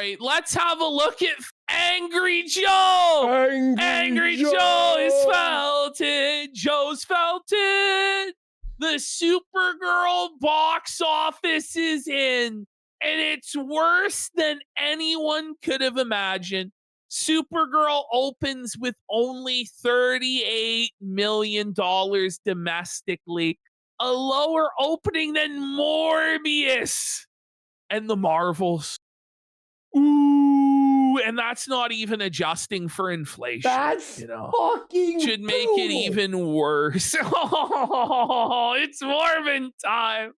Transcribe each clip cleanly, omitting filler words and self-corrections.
right, let's have a look at Angry Joe. Angry Joe is felt it. Joe's felt it. The Supergirl box office is in, and it's worse than anyone could have imagined. Supergirl opens with only $38 million domestically, a lower opening than Morbius and the Marvels. Ooh, and that's not even adjusting for inflation. That's fucking should make it even worse. Oh, it's Morbin time.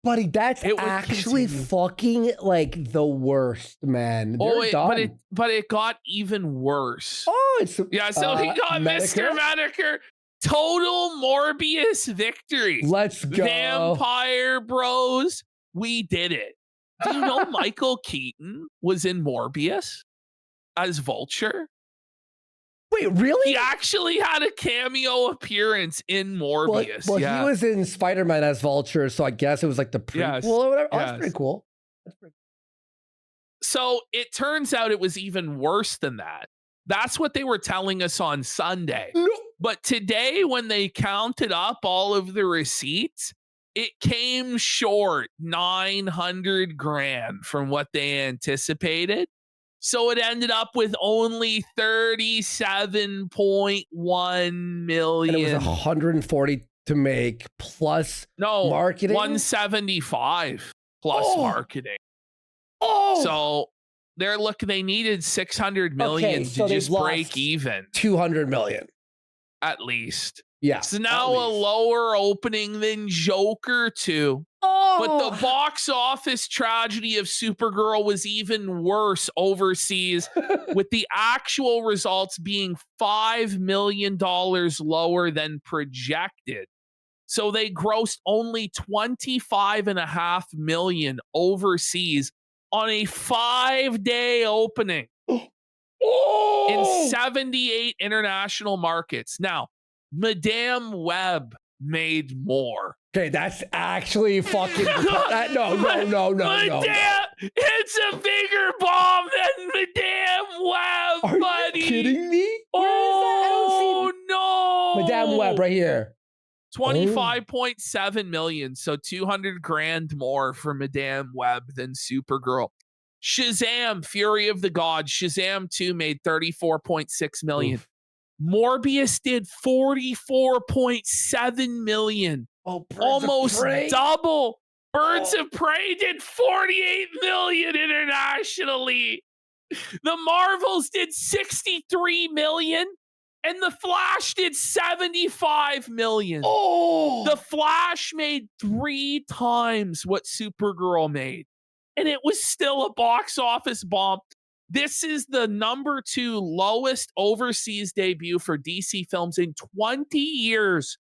Buddy, that's actually fucking like the worst, man. But it got even worse. Oh, it's so he got Mr. Medicare. Total Morbius victory. Let's go. Vampire Bros. We did it. Do you know Michael Keaton was in Morbius as Vulture? Wait, really? He actually had a cameo appearance in Morbius. Well, he was in Spider-Man as Vulture, so I guess it was like the prequel or whatever. Oh, that's pretty cool. So it turns out it was even worse than that. That's what they were telling us on Sunday. No. But today, when they counted up all of the receipts, it came short $900,000 from what they anticipated. So it ended up with only $37.1 million. And it was 140 to make plus marketing. 175 plus marketing. So they needed 600 million to just break even. 200 million. At least. Yeah. So now a lower opening than Joker 2. But the box office tragedy of Supergirl was even worse overseas, with the actual results being $5 million lower than projected. So they grossed only $25.5 million overseas on a 5-day opening in 78 international markets. Now, Madame Web made more. Okay, that's actually fucking no. Madame, it's a bigger bomb than Madame Web, buddy. Are you kidding me? Oh no, Madame Web right here. 25.7 million, so 200,000 more for Madame Web than Supergirl. Shazam, Fury of the Gods. Shazam 2 made 34.6 million. Oof. Morbius did 44.7 million. Almost double. Birds of Prey did 48 million internationally. The Marvels did 63 million. And The Flash did 75 million. The Flash made 3 times what Supergirl made. And it was still a box office bomb. This is the #2 lowest overseas debut for DC films in 20 years.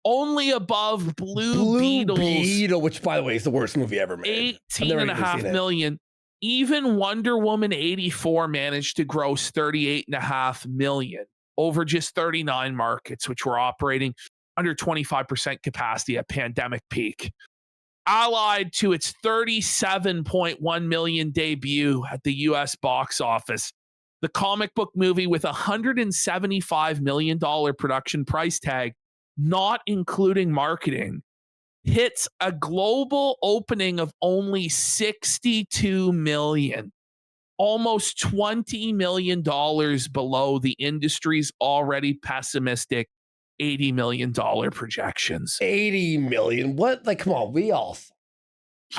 Only above Blue Beetle, which, by the way, is the worst movie ever made. 18.5 million. Even Wonder Woman 84 managed to gross 38.5 million over just 39 markets, which were operating under 25% capacity at pandemic peak. Allied to its 37.1 million debut at the US box office, the comic book movie with $175 million production price tag, not including marketing, hits a global opening of only 62 million, almost $20 million below the industry's already pessimistic $80 million projections. 80 million? What? Like, come on, I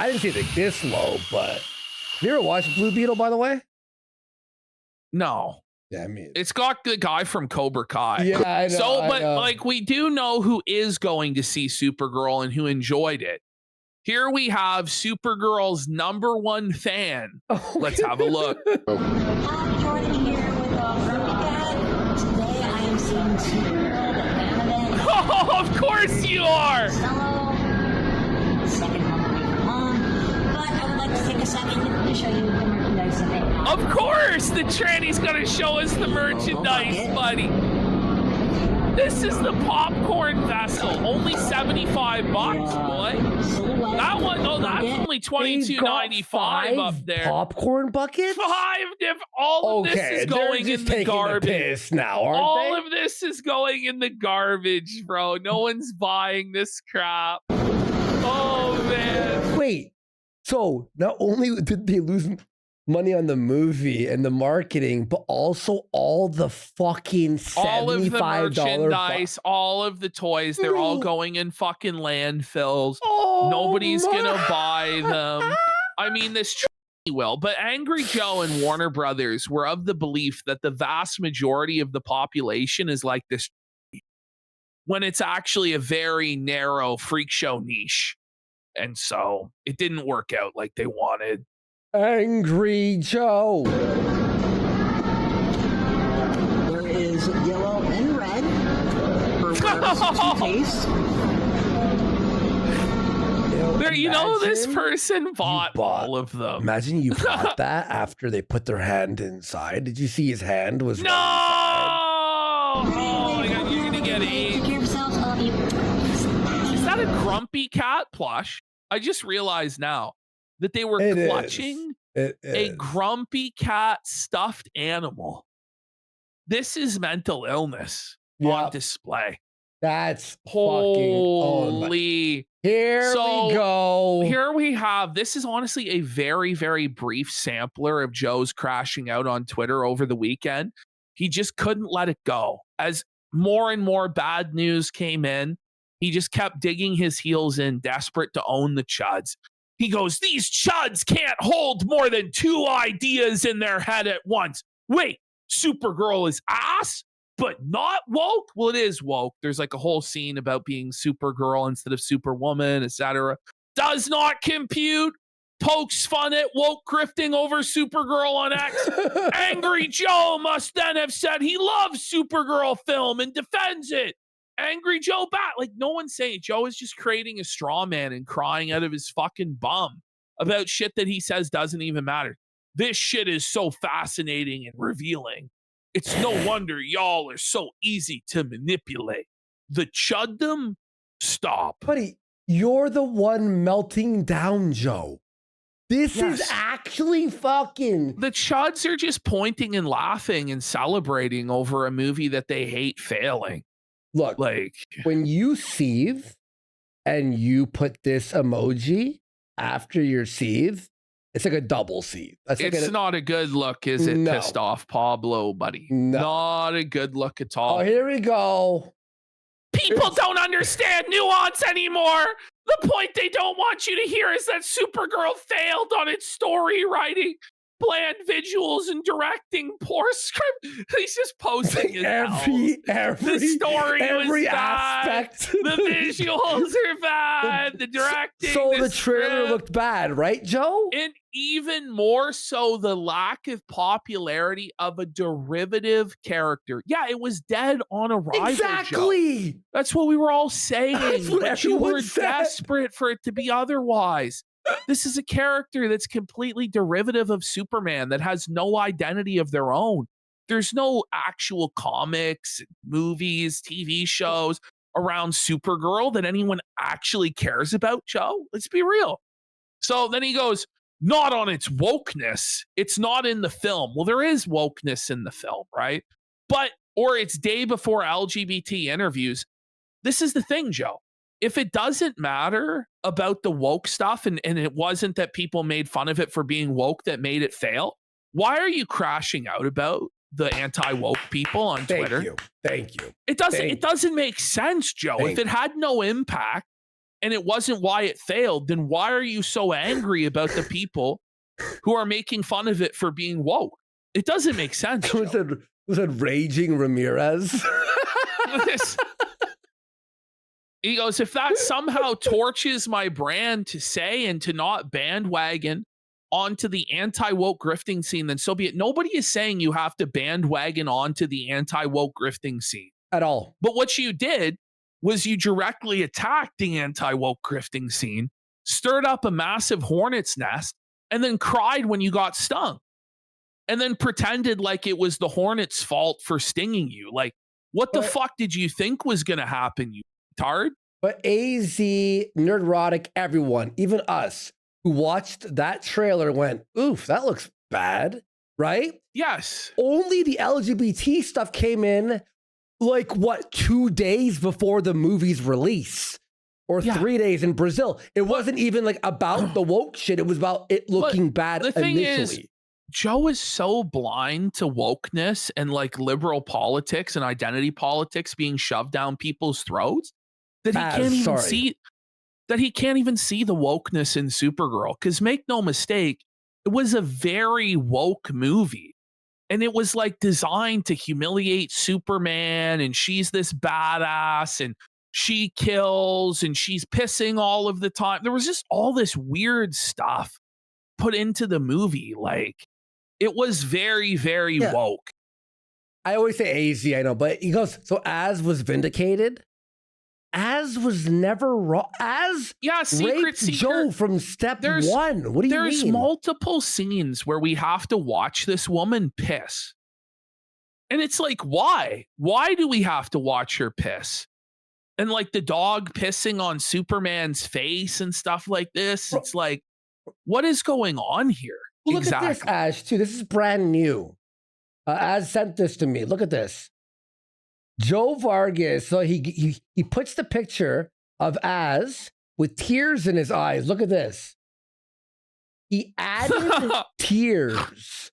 didn't think it this low, but have you ever watched Blue Beetle, by the way? No. Yeah, I mean, it's got the guy from Cobra Kai. Yeah, I know. Like, we do know who is going to see Supergirl and who enjoyed it. Here we have Supergirl's #1 fan. Let's have a look. Hi, Jordan here with Fruitcat. Today I am seeing Supergirl, the anime. Oh, of course you are! Solo, second home away from home. But I would like to take a second to show you the merchandise that they have. Of course, the tranny's gonna show us the merchandise, buddy. This is the popcorn vessel. Only $75, boy. Silhouette. That one, oh, that's Bucket. only They've got $22.95 up there. popcorn buckets? 5 different. All of this is they're going just in the taking garbage. the piss now, aren't All they? of this is going in the garbage, bro. No one's buying this crap. Oh man. Wait, so not only did they lose money on the movie and the marketing, but also all the fucking All of the $75 merchandise, all of the toys, they're all No. going in fucking landfills. Oh, Nobody's gonna my- buy them. I mean, this will, but Angry Joe and Warner Brothers were of the belief that the vast majority of the population is like this, when it's actually a very narrow freak show niche. And so it didn't work out like they wanted. Angry Joe. There is yellow and red for toothpaste. There, you know, this Imagine person bought all of them. Imagine you bought that after they put their hand inside. Did you see his hand was No! right inside? Oh my god, you're gonna get Take AIDS. care of yourselves. I love you. Is that a grumpy cat plush? I just realized now that they were It is. clutching It a is. grumpy cat stuffed animal. This is mental illness on Yep, display. that's fucking. Oh my. Holy. Here So, we go. Here we have, this is honestly a very, very brief sampler of Joe's crashing out on Twitter over the weekend. He just couldn't let it go. As more and more bad news came in, he just kept digging his heels in, desperate to own the chuds. He goes, these chuds can't hold more than 2 ideas in their head at once. Wait, Supergirl is ass, but not woke? Well, it is woke. There's like a whole scene about being Supergirl instead of Superwoman, etc. Does not compute. Pokes fun at woke grifting over Supergirl on X. Angry Joe must then have said he loves Supergirl film and defends it. Angry Joe bat. Like, no one's saying. Joe is just creating a straw man and crying out of his fucking bum about shit that he says doesn't even matter. This shit is so fascinating and revealing. It's no wonder y'all are so easy to manipulate. The chuddom, stop. Buddy, you're the one melting down, Joe. This is Yes. actually fucking. The chuds are just pointing and laughing and celebrating over a movie that they hate failing. Look, Like, when you seethe and you put this emoji after your seethe, it's like a double seethe. That's like it's not a good look, is it? No. Pissed off Pablo, buddy. No. Not a good look at all. Oh, here we go. People don't understand nuance anymore. The point they don't want you to hear is that Supergirl failed on its story writing, bland visuals, and directing. Poor script. He's just posting his every The story every was bad. aspect. The visuals are bad. The directing. So the trailer script, looked bad, right, Joe? and even more so, the lack of popularity of a derivative character. Yeah, it was dead on arrival. Joe. Exactly. That's what we were all saying. That's what But you everyone were said. desperate for it to be otherwise. This is a character that's completely derivative of Superman that has no identity of their own. There's no actual comics, movies, TV shows around Supergirl that anyone actually cares about, Joe. Let's be real. So then he goes, not on its wokeness. It's not in the film. Well, there is wokeness in the film, right? But, or it's day before LGBT interviews. This is the thing, Joe. If it doesn't matter about the woke stuff and it wasn't that people made fun of it for being woke that made it fail, why are you crashing out about the anti-woke people on Twitter? Thank you. It doesn't make sense, Joe. If it had no impact and it wasn't why it failed, then why are you so angry about the people who are making fun of it for being woke? It doesn't make sense. Was it Raging Ramirez? This- He goes, if that somehow torches my brand to say and to not bandwagon onto the anti-woke grifting scene, then so be it. Nobody is saying you have to bandwagon onto the anti-woke grifting scene. At all. But what you did was you directly attacked the anti-woke grifting scene, stirred up a massive hornet's nest, and then cried when you got stung. And then pretended like it was the hornet's fault for stinging you. Like, What the But- fuck did you think was going to happen, you tard? But AZ, Nerdrotic, everyone, even us who watched that trailer went, oof, that looks bad, right? Yes. Only the LGBT stuff came in like, what, 2 days before the movie's release? Or 3 days in Brazil. It wasn't even like about the woke shit. It was about it looking bad the thing initially. is, Joe is so blind to wokeness and like liberal politics and identity politics being shoved down people's throats that he can't even see the wokeness in Supergirl. Because make no mistake, it was a very woke movie. And it was like designed to humiliate Superman, and she's this badass and she kills and she's pissing all of the time. There was just all this weird stuff put into the movie. Like, it was very, very woke. I always say AZ, I know, but he goes, so Az was vindicated? Az was never wrong. Az raped Joe from step one. What do you mean? There's multiple scenes where we have to watch this woman piss. And it's like, why? Why do we have to watch her piss? And like the dog pissing on Superman's face and stuff like this. It's like, what is going on here? Well, look at this, Ash, too. This is brand new. Az sent this to me. Look at this. Joe Vargas, so he puts the picture of Az with tears in his eyes. Look at this. He added tears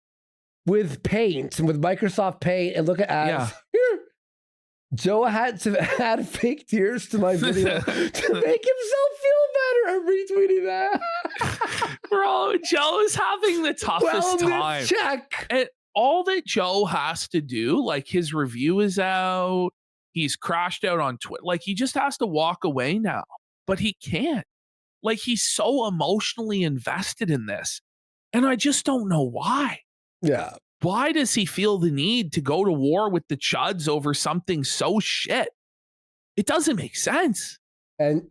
with paint and with Microsoft Paint. And look at Az. Yeah. Joe had to add fake tears to my video to make himself feel better. I'm retweeting that. Bro, Joe is having the toughest time. Check. And all that Joe has to do, like his review is out, he's crashed out on Twitter. Like he just has to walk away now, but he can't. Like he's so emotionally invested in this. And I just don't know why. Yeah. Why does he feel the need to go to war with the Chuds over something so shit? It doesn't make sense. And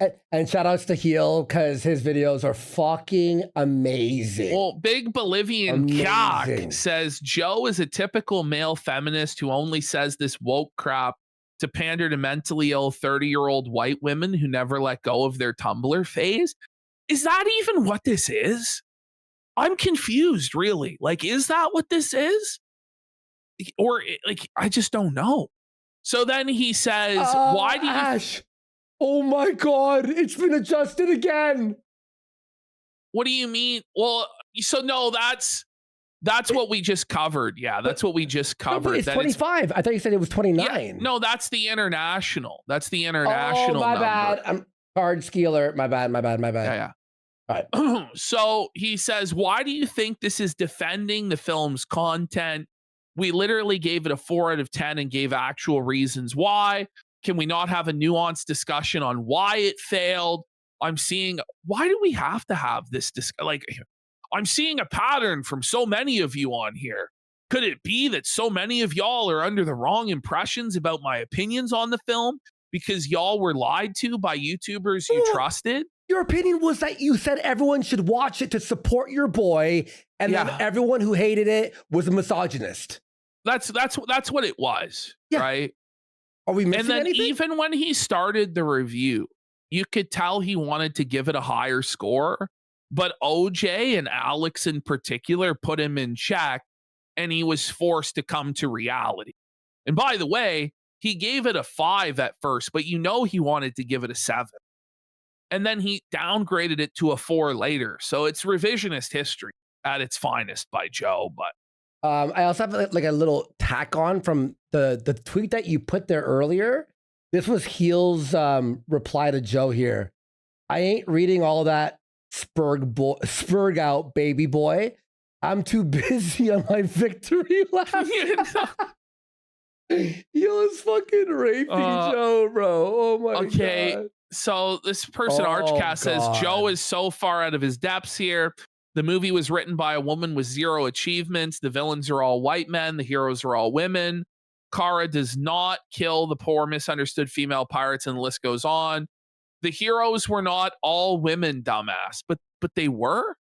shout outs to Heel because his videos are fucking amazing. Well, Big Bolivian Cock says Joe is a typical male feminist who only says this woke crap to pander to mentally ill 30-year-old white women who never let go of their Tumblr phase. Is that even what this is? I'm confused, really. Like, is that what this is? Or, like, I just don't know. So then he says, why do you... Ash, oh my God, it's been adjusted again. What do you mean? Well, so no, that's what we just covered. Yeah, that's what we just covered. It's 25. I thought you said it was 29. Yeah, no, that's the international. That's the international my number. bad. I'm card skeeler. My bad. Yeah. All right. So he says, why do you think this is defending the film's content? We literally gave it a 4 out of 10 and gave actual reasons why. Can we not have a nuanced discussion on why it failed? Why do we have to have this I'm seeing a pattern from so many of you on here. Could it be that so many of y'all are under the wrong impressions about my opinions on the film because y'all were lied to by YouTubers you trusted? Your opinion was that you said everyone should watch it to support your boy, and then everyone who hated it was a misogynist. That's what it was, right? Are we missing And then anything? even when he started the review, you could tell he wanted to give it a higher score, but OJ and Alex in particular put him in check, and he was forced to come to reality. And by the way, he gave it a 5 at first, but he wanted to give it a 7. And then he downgraded it to a 4 later. So it's revisionist history at its finest by Joe. But I also have like a little tack on from the tweet that you put there earlier. This was Heel's reply to Joe here. I ain't reading all that spurg out, baby boy. I'm too busy on my victory lap. Heel is fucking raping Joe, bro. Oh my God. So this person, Archcast, says Joe is so far out of his depths here. The movie was written by a woman with 0 achievements. The villains are all white men. The heroes are all women. Kara does not kill the poor, misunderstood female pirates, and the list goes on. The heroes were not all women, dumbass, but they were.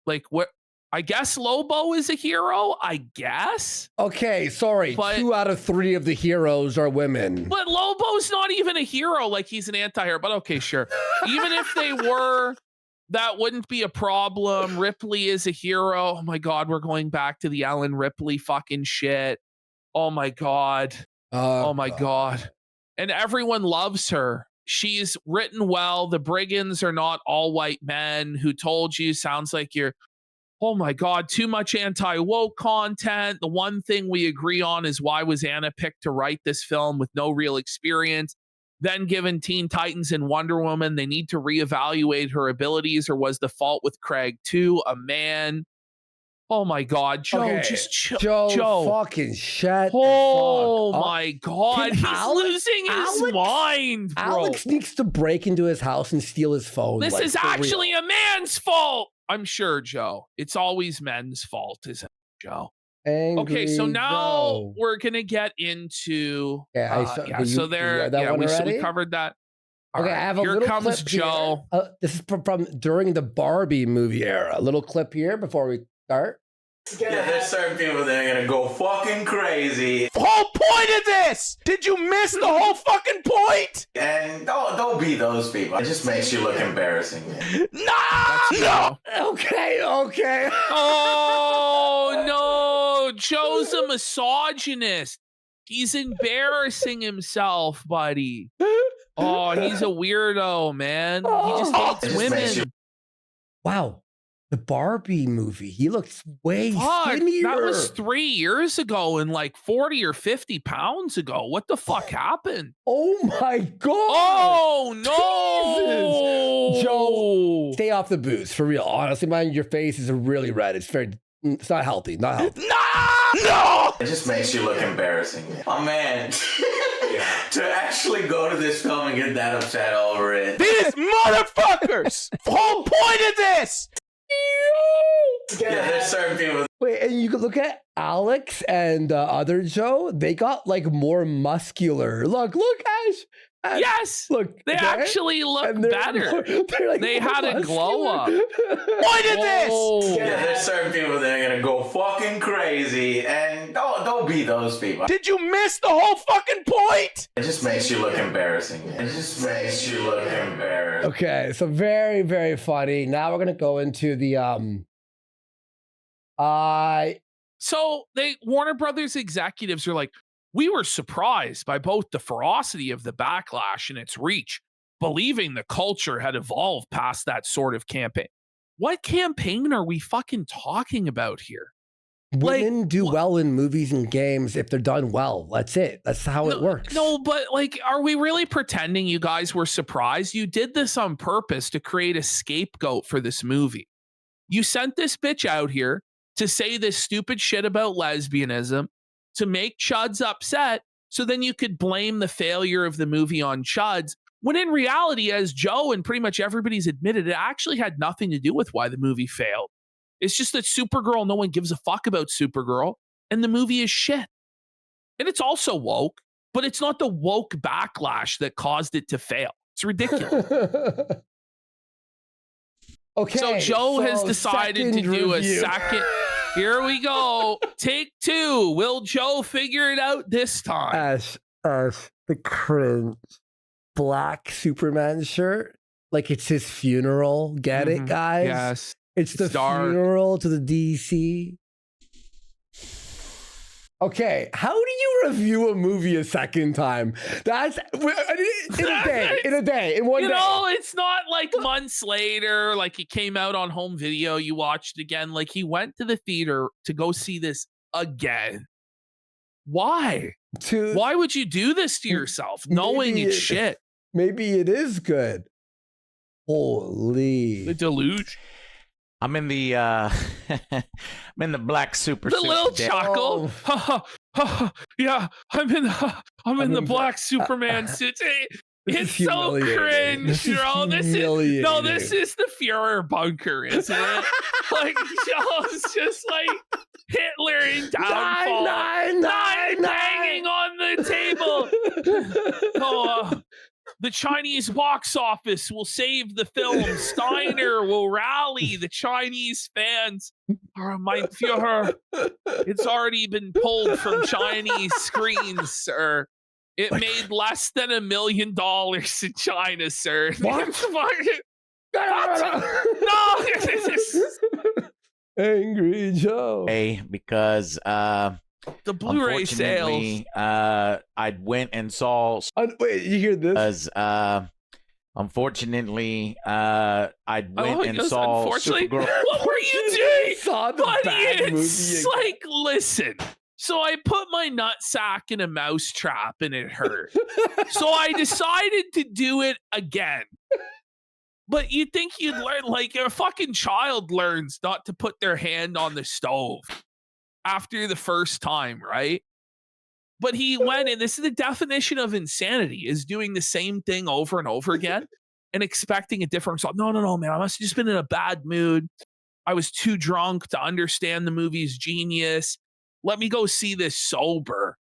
Like what? I guess Lobo is a hero. I guess. Okay, sorry. But 2 out of 3 of the heroes are women. But Lobo's not even a hero. Like, he's an anti-hero. But okay, sure. Even if they were, that wouldn't be a problem. Ripley is a hero. Oh my God, we're going back to the Ellen Ripley fucking shit. Oh my God. Oh my God. And everyone loves her. She's written well. The brigands are not all white men. Who told you? Sounds like you're, oh my God, too much anti-woke content. The one thing we agree on is why was Anna picked to write this film with no real experience? Then given Teen Titans and Wonder Woman, they need to reevaluate her abilities, or was the fault with Craig too a man? Oh my God, Joe, Okay, just chill. Joe, fucking shut Oh the fuck my up. God, Can he's losing his mind, bro. Alex needs to break into his house and steal his phone. This like, is for actually real. a man's fault. I'm sure, Joe. It's always men's fault, isn't it, Joe? Okay, so Angry now Joe. we're gonna get into so there. that one we already? covered that. Okay, I have a here little comes clip Joe. Here. This is from during the Barbie movie era. A little clip here before we start. Yeah, there's certain people that are gonna go fucking crazy. The whole point of this! Did you miss the whole fucking point? And don't be those people. It just makes you look embarrassing. No! Okay. Oh no, Joe's a misogynist. He's embarrassing himself, buddy. Oh, he's a weirdo, man. He just hates It just makes women. Wow. The Barbie movie. He looks way Fuck, skinnier. that was 3 years ago and like 40 or 50 pounds ago. What the fuck happened? Oh my God. Oh no. Jesus. Joe, stay off the booze for real. Honestly, man, your face is really red. It's not healthy. Not healthy. No! It just makes you look embarrassing. Oh man. To actually go to this film and get that upset over it. These motherfuckers! The whole point of this! Yeah, there's certain people. Wait, and you could look at Alex and other Joe. They got like more muscular. Look, Ash. Yes. Look, They actually look and they're better. they're like They more had a glow up. muscular. Point of this! Whoa. Yeah, there's certain people that are gonna go fucking crazy, and don't be those people. Did you miss the whole fucking point? It just makes you look embarrassing. It just makes you look embarrassing. Okay, so very, very funny. Now we're gonna go into the So Warner Brothers executives are like, we were surprised by both the ferocity of the backlash and its reach, believing the culture had evolved past that sort of campaign. What campaign are we fucking talking about here? women do well in movies and games if they're done well. That's it. That's how it works. No, but like, are we really pretending you guys were surprised? You did this on purpose to create a scapegoat for this movie. You sent this bitch out here to say this stupid shit about lesbianism, to make Chuds upset, so then you could blame the failure of the movie on Chuds, when in reality, as Joe and pretty much everybody's admitted, it actually had nothing to do with why the movie failed. It's just that SuperGirl, no one gives a fuck about SuperGirl, and the movie is shit. And it's also woke, but it's not the woke backlash that caused it to fail. It's ridiculous. Okay. So Joe has decided to do a second. Here we go. Take 2. Will Joe figure it out this time? Ash, the cringe black Superman shirt. Like it's his funeral. Get it, guys? Yes. It's the dark. funeral to the DC. Okay, how do you review a movie a second time? That's in a day, in one You day. know, it's not like months later, like it came out on home video, you watched it again. Like he went to the theater to go see this again. Why? Why would you do this to yourself, knowing it's shit? Maybe it is good. Holy. The deluge. I'm in the I'm in the black super The suit little today. chuckle. Yeah, I'm in the black Superman suit. It's so cringe, This is bro. This is the Fuhrer bunker, isn't it? Like Joe's just like Hitler in downfall. Nine banging on the table. The Chinese box office will save the film. Steiner will rally the Chinese fans. mein Führer, it's already been pulled from Chinese screens, sir. It made less than $1 million in China, sir. What? No, this is Angry Joe. Hey, because the Blu-ray sales. unfortunately, I went and saw Wait, you hear this? because unfortunately, I went and saw Unfortunately, Supergirl. what were you doing? Saw the Buddy, bad movie it's again. like, listen. So I put my nutsack in a mouse trap and it hurt. So I decided to do it again. But you'd think you'd learn, like a fucking child learns not to put their hand on the stove after the first time, right? But he went, and this is the definition of insanity, is doing the same thing over and over again and expecting a different result. No, man, I must have just been in a bad mood. I was too drunk to understand the movie's genius. Let me go see this sober.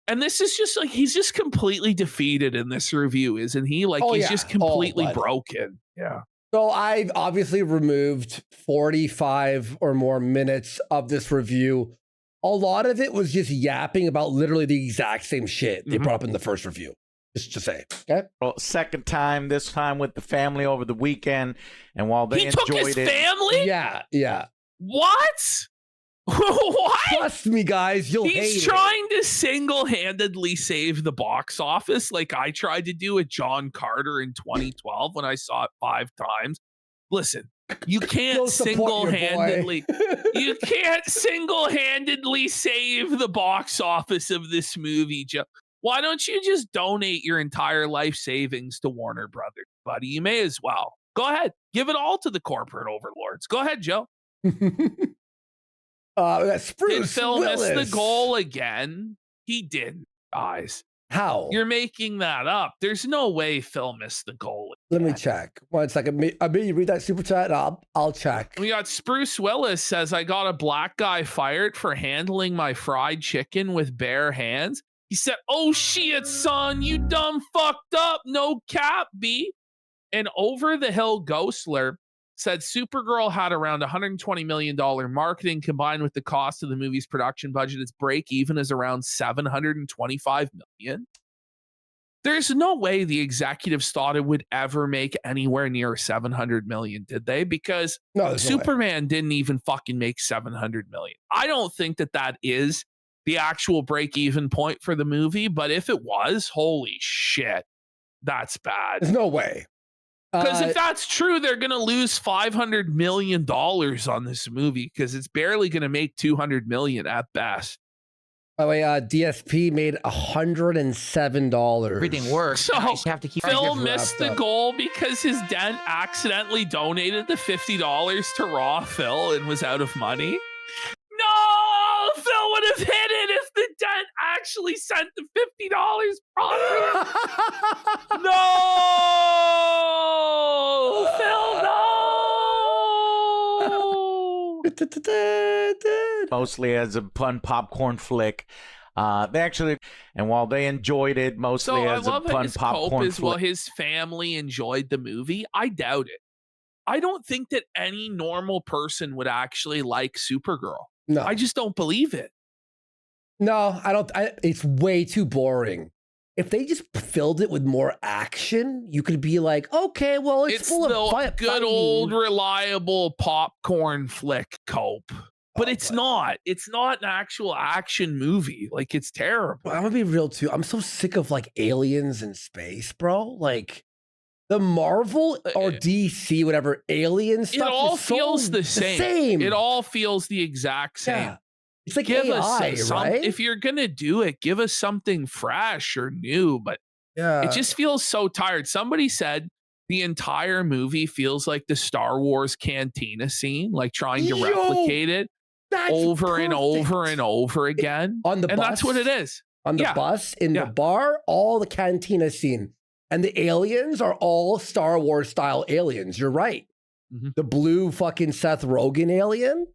And this is just like, he's just completely defeated in this review, isn't he? Like, he's just completely broken. Yeah. So I've obviously removed 45 or more minutes of this review. A lot of it was just yapping about literally the exact same shit they brought up in the first review. Just to say, okay? Well, second time, this time with the family over the weekend, and while they He enjoyed took his it, family? Yeah. What? What? Trust me, guys, you'll hate He's it. trying to single-handedly save the box office like I tried to do with John Carter in 2012 when I saw it 5 times. Listen, you can't Go support your boy. you can't single-handedly save the box office of this movie, Joe. Why don't you just donate your entire life savings to Warner Brothers, buddy? You may as well. Go ahead. Give it all to the corporate overlords. Go ahead, Joe. That's Did Bruce Phil miss Willis. the goal again? He didn't, guys. How? You're making that up. There's no way Phil missed the goal. Let me check. 1 second. I mean, you read that super chat. I'll check. We got Spruce Willis says, I got a black guy fired for handling my fried chicken with bare hands. He said, oh shit, son, you dumb fucked up. No cap, B. And Over the Hill Ghostler said Supergirl had around $120 million marketing combined with the cost of the movie's production budget. Its break even is around $725 million. There's no way the executives thought it would ever make anywhere near $700 million, did they? Because No, there's no way. Superman didn't even fucking make $700 million. I don't think that is the actual break even point for the movie, but if it was, holy shit, that's bad. There's no way. Because if that's true, they're going to lose $500 million on this movie because it's barely going to make $200 million at best. By the way, DSP made $107. Everything works. So, I just have to keep Phil just missed wrapped the up. goal because his dent accidentally donated the $50 to Raw Phil and was out of money. No, Phil would have hit it if the dent actually sent the $50 properly. No, Phil, no. mostly as a fun popcorn flick. They actually, and while they enjoyed it mostly So I as a love fun his cope popcorn is, well, flick. his family enjoyed the movie. I doubt it. I don't think that any normal person would actually like Supergirl. No, I just don't believe it. no, I don't. It's way too boring. If they just filled it with more action, you could be like, okay, well, it's full the of good fighting. old reliable popcorn flick cope. But Oh, it's not. It's not an actual action movie. Like, it's terrible. I'm gonna be real too. I'm so sick of like aliens in space, bro. Like the Marvel or DC, whatever alien It stuff. all is so feels the same. It Yeah. all feels the exact same. It's like Give AI, us right? if you're gonna do it, give us something fresh or new. But yeah, it just feels so tired. Somebody said the entire movie feels like the Star Wars cantina scene, like trying to Yo, replicate it that's over and over perfect. and over again. On the And bus, that's what it is. On the Yeah. bus, in Yeah. the bar, all the cantina scene. And the aliens are all Star Wars style aliens. You're right. Mhm. The blue fucking Seth Rogen alien,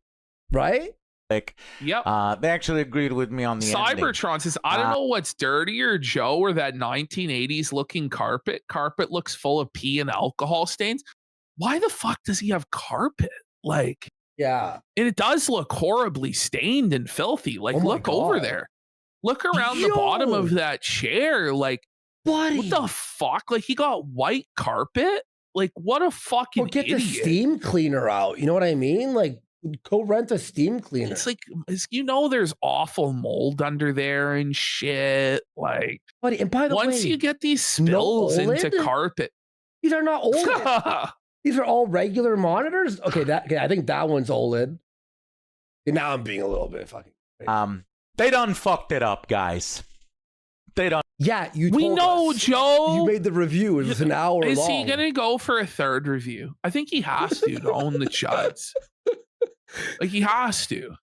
right? Flick. Yep. They actually agreed with me on the ending. Cybertron says, I don't know what's dirtier, Joe, or that 1980s looking carpet. Carpet looks full of pee and alcohol stains. Why the fuck does he have carpet? Like, Yeah. And it does look horribly stained and filthy. Like, Oh my look over God. there. Look around the bottom Yo. of that chair. Like, Buddy. what the fuck? Like, he got white carpet? Like, what a fucking Or get idiot. the steam cleaner out. You know what I mean? Like, go rent a steam cleaner. It's like, there's awful mold under there and shit. Like, Buddy, and by the way, once you get these no spills into OLED? carpet. These are not OLED. These are all regular monitors. Okay, I think that one's OLED. And now I'm being a little bit fucking crazy. They done fucked it up, guys. They done. Yeah, We told know, us. Joe. You made the review. It was an hour Is long. he gonna go for a third review? I think he has to own the chuds. Like, he has to.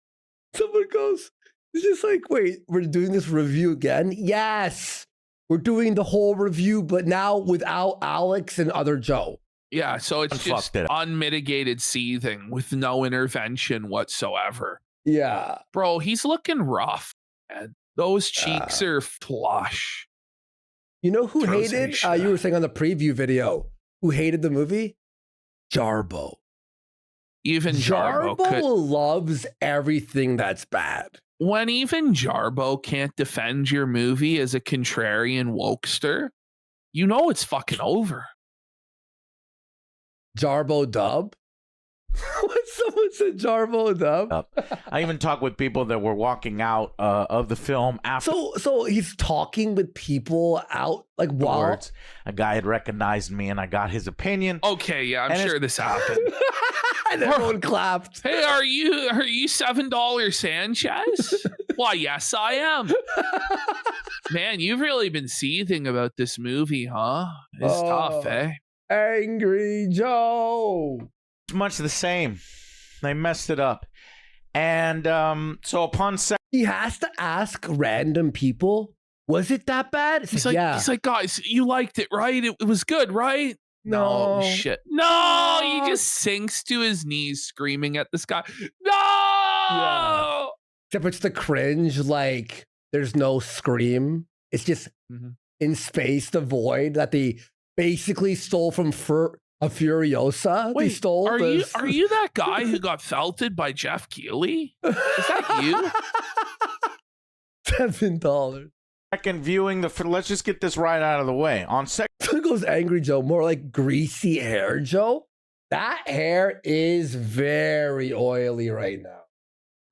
Someone goes, it's just like, wait, we're doing this review again? Yes. We're doing the whole review, but now without Alex and other Joe. Yeah, so it's just Fucked it up. unmitigated seething with no intervention whatsoever. Yeah. Bro, he's looking rough, man. Those cheeks are flush. You know who Throws me hated, shit. you were saying on the preview video, who hated the movie? Jarbo. Even Jarbo Jarbo could. loves everything that's bad. When even Jarbo can't defend your movie as a contrarian wokester, you know it's fucking over. Jarbo dub? When someone said Jarbo dub? I even talked with people that were walking out of the film after. So he's talking with people out, like, while... Words. A guy had recognized me, and I got his opinion. Okay, yeah, I'm And sure this happened. And everyone clapped. Hey, are you $7 Sanchez? Why, yes, I am. Man, you've really been seething about this movie, huh? It's tough, eh? Angry Joe. Much the same. They messed it up. And so upon He has to ask random people, was it that bad? It's He's like, like, yeah. he's like, guys, you liked it, right? It was good, right? No. Shit. No, he just sinks to his knees screaming at the sky. No! Yeah. Except it's the cringe, like, there's no scream. It's just in space, the void that they basically stole from a Furiosa. Wait, They stole are this. you that guy who got felted by Jeff Keighley? Is that you? $7. second viewing, let's just get this right out of the way. On second. There goes Angry Joe, more like greasy hair Joe. That hair is very oily right now.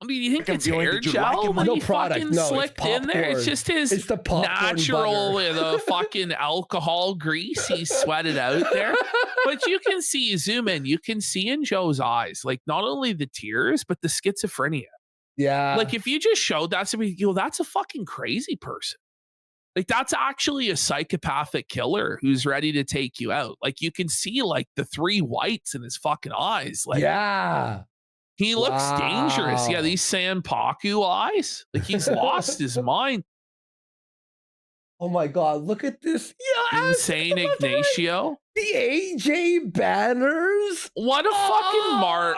I mean, you think Second it's viewing, hair did you gel? like it? That No he product, fucking no, it's slicked in there. It's popcorn. just his It's the popcorn natural butter. the fucking alcohol grease he sweated out there. But you can see, zoom in, you can see in Joe's eyes, like, not only the tears, but the schizophrenia. Yeah. Like, if you just showed that to me, that's a fucking crazy person. Like, that's actually a psychopathic killer who's ready to take you out. Like, you can see, like, the three whites in his fucking eyes. Like, yeah. he looks dangerous. Yeah, Wow. these Sanpaku eyes. Like, he's lost his mind. Oh my God, look at this. Yeah, Insane Ignacio. The AJ banners. What a fucking mark.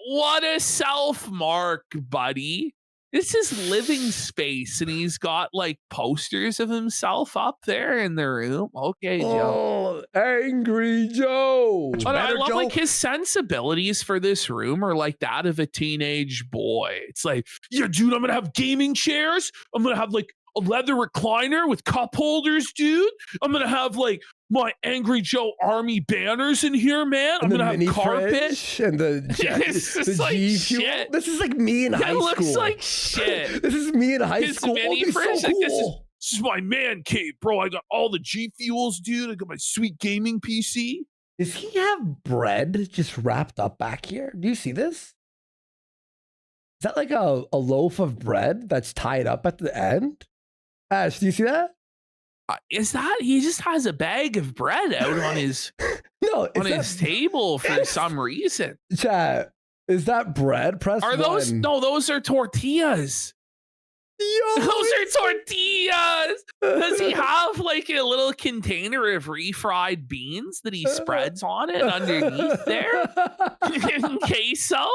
What a self mark, buddy. This is living space, and he's got like posters of himself up there in the room. Okay, Joe. Oh, Angry Joe. But I better, love Joe. like his sensibilities for this room are like that of a teenage boy. It's like, yeah, dude, I'm gonna have gaming chairs. I'm gonna have like a leather recliner with cup holders, dude. I'm gonna have like my Angry Joe Army banners in here, man. I'm And the gonna have mini carpet. fridge and the This is the like G Fuel. shit. This is like me in high It looks school. like shit. This is me in high His school. mini Oh, fridge, so like, cool. this is my man cave, bro. I got all the G Fuels, dude. I got my sweet gaming PC. Does he have bread just wrapped up back here? Do you see this? Is that like a loaf of bread that's tied up at the end? Ash, do you see that? Is that he just has a bag of bread out on his No, on his table for some reason? chat. Is that bread? Press Are those one. no? Those are tortillas. Yo, Those are tortillas. Does he have like a little container of refried beans that he spreads on it underneath there? In queso?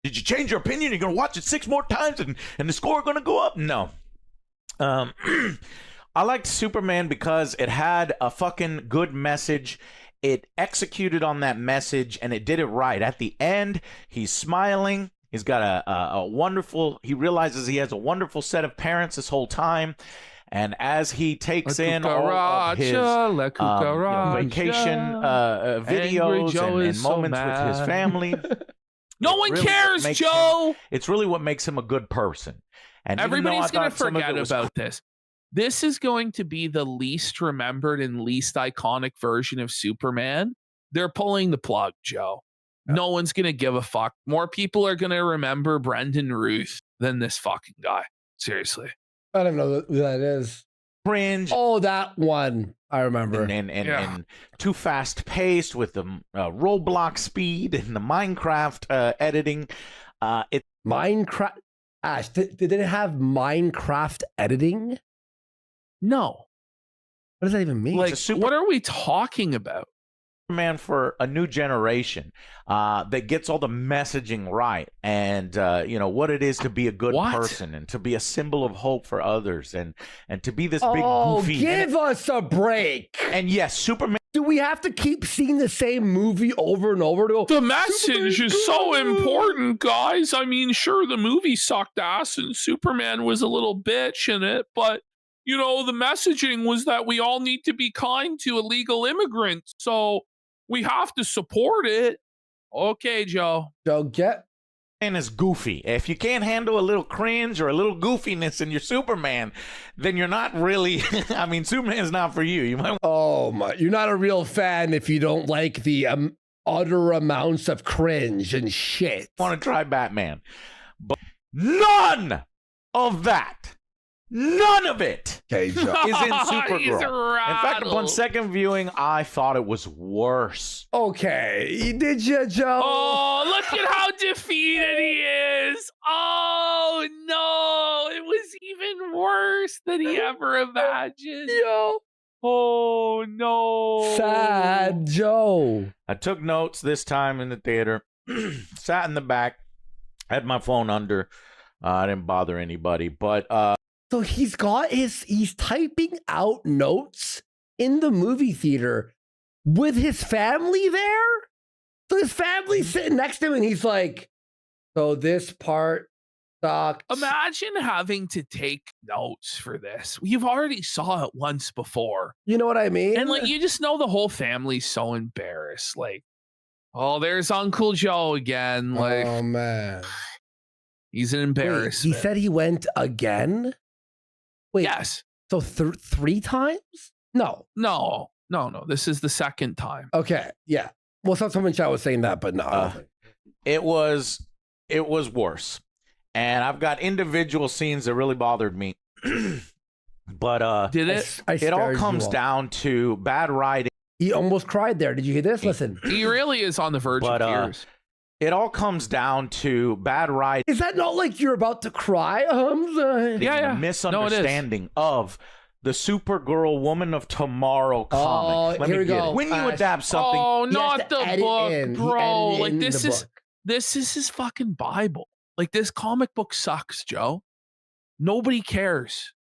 Did you change your opinion? You're gonna watch it 6 more times and the score gonna go up? No. I liked Superman because it had a fucking good message. it executed on that message, and it did it right. At the end, he's smiling. He's got a wonderful, he realizes he has a wonderful set of parents this whole time. And as he takes in all of his vacation videos and moments with his family, no one cares, Joe. It's really what makes him a good person. And everybody's going to forget about this. This is going to be the least remembered and least iconic version of Superman. They're pulling the plug, Joe. No one's going to give a fuck. More people are going to remember Brendan Ruth than this fucking guy. Seriously. I don't know who that is. Cringe. Oh, that one. I remember. And too fast paced with the Roblox speed and the Minecraft editing. Minecraft. Ash, did it have Minecraft editing? No. What does that even mean? Like, what are we talking about? Man for a new generation that gets all the messaging right, and what it is to be a good person and to be a symbol of hope for others, and to be this big goofy. Give us a break. And yes, Superman. Do we have to keep seeing the same movie over and over? The message is so important, guys. I mean, sure, the movie sucked ass and Superman was a little bitch in it, but the messaging was that we all need to be kind to illegal immigrants. So we have to support it. Okay, Joe. Man is goofy. If you can't handle a little cringe or a little goofiness in your Superman, then you're not really. I mean, Superman's not for you. You might. Oh my! You're not a real fan if you don't like the utter amounts of cringe and shit. Want to try Batman, but none of that. None of it is in Supergirl. In fact, upon second viewing, I thought it was worse. Okay, did you, Joe? Oh, look at how defeated he is. Oh, no. It was even worse than he ever imagined. Yo. Oh, no. Sad Joe. I took notes this time in the theater, sat in the back, had my phone under. I didn't bother anybody, but... So he's typing out notes in the movie theater with his family there? So his family's sitting next to him and he's like, so this part sucked. Imagine having to take notes for this. You've already saw it once before. You know what I mean? And you just know the whole family's so embarrassed. Like, oh, there's Uncle Joe again. Like, oh, man. He's an embarrassment. He said he went again? Wait, yes. So 3 times? No. This is the second time. Okay. Yeah. Well, someone in chat was saying that, but no. It was worse. And I've got individual scenes that really bothered me. But did it? It all comes down to bad writing. He almost cried there. Did you hear this? Listen. He really is on the verge of tears. It all comes down to bad writing. Is that not like you're about to cry? I'm sorry. Yeah. Misunderstanding of the Supergirl Woman of Tomorrow comic. Here we go. When you adapt something. Oh, not the book, bro. Like this is his fucking Bible. Like this comic book sucks, Joe. Nobody cares.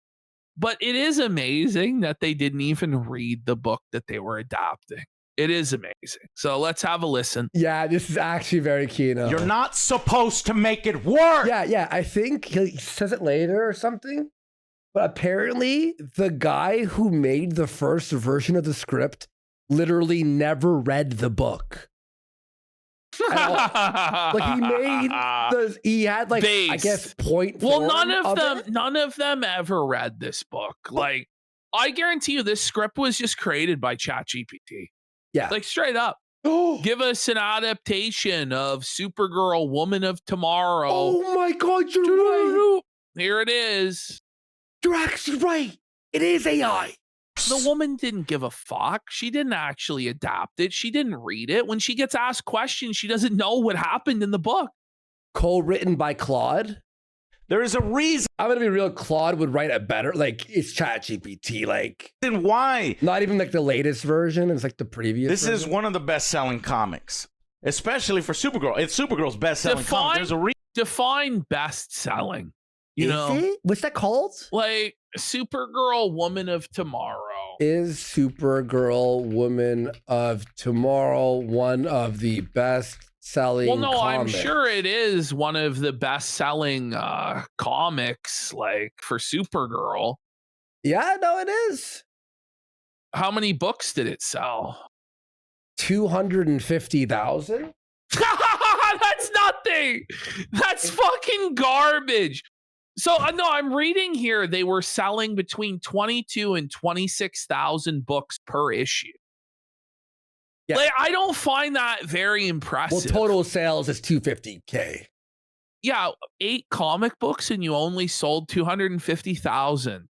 But it is amazing that they didn't even read the book that they were adapting. It is amazing. So let's have a listen. Yeah, this is actually very keen. You're not supposed to make it work. Yeah. I think he says it later or something. But apparently, the guy who made the first version of the script literally never read the book. He had Base. I guess point. Well, none of them ever read this book. Like, I guarantee you, this script was just created by ChatGPT. Yeah. Like straight up. Give us an adaptation of Supergirl, Woman of Tomorrow. Oh my God, you're right. Here it is. You're actually right. It is AI. The woman didn't give a fuck. She didn't actually adapt it. She didn't read it. When she gets asked questions, she doesn't know what happened in the book. Co-written by Claude. There is a reason. I'm gonna be real. Claude would write it better. Like it's ChatGPT. Like then why? Not even like the latest version. It's like the previous. This version. is one of the best-selling comics, especially for Supergirl. It's Supergirl's best-selling comic. There's a reason. Define best-selling. You Is know, it? What's that called? like Supergirl, Woman of Tomorrow. Is Supergirl Woman of Tomorrow one of the best selling Well, no, I'm comics? sure it is one of the best-selling comics, like for Supergirl. Yeah, no, it is. How many books did it sell? 250,000. That's nothing. That's fucking garbage. So no, I'm reading here they were selling between 22 and 26,000 books per issue. Yeah. Like, I don't find that very Well, impressive. total sales is 250K. Yeah, 8 comic books and you only sold 250,000.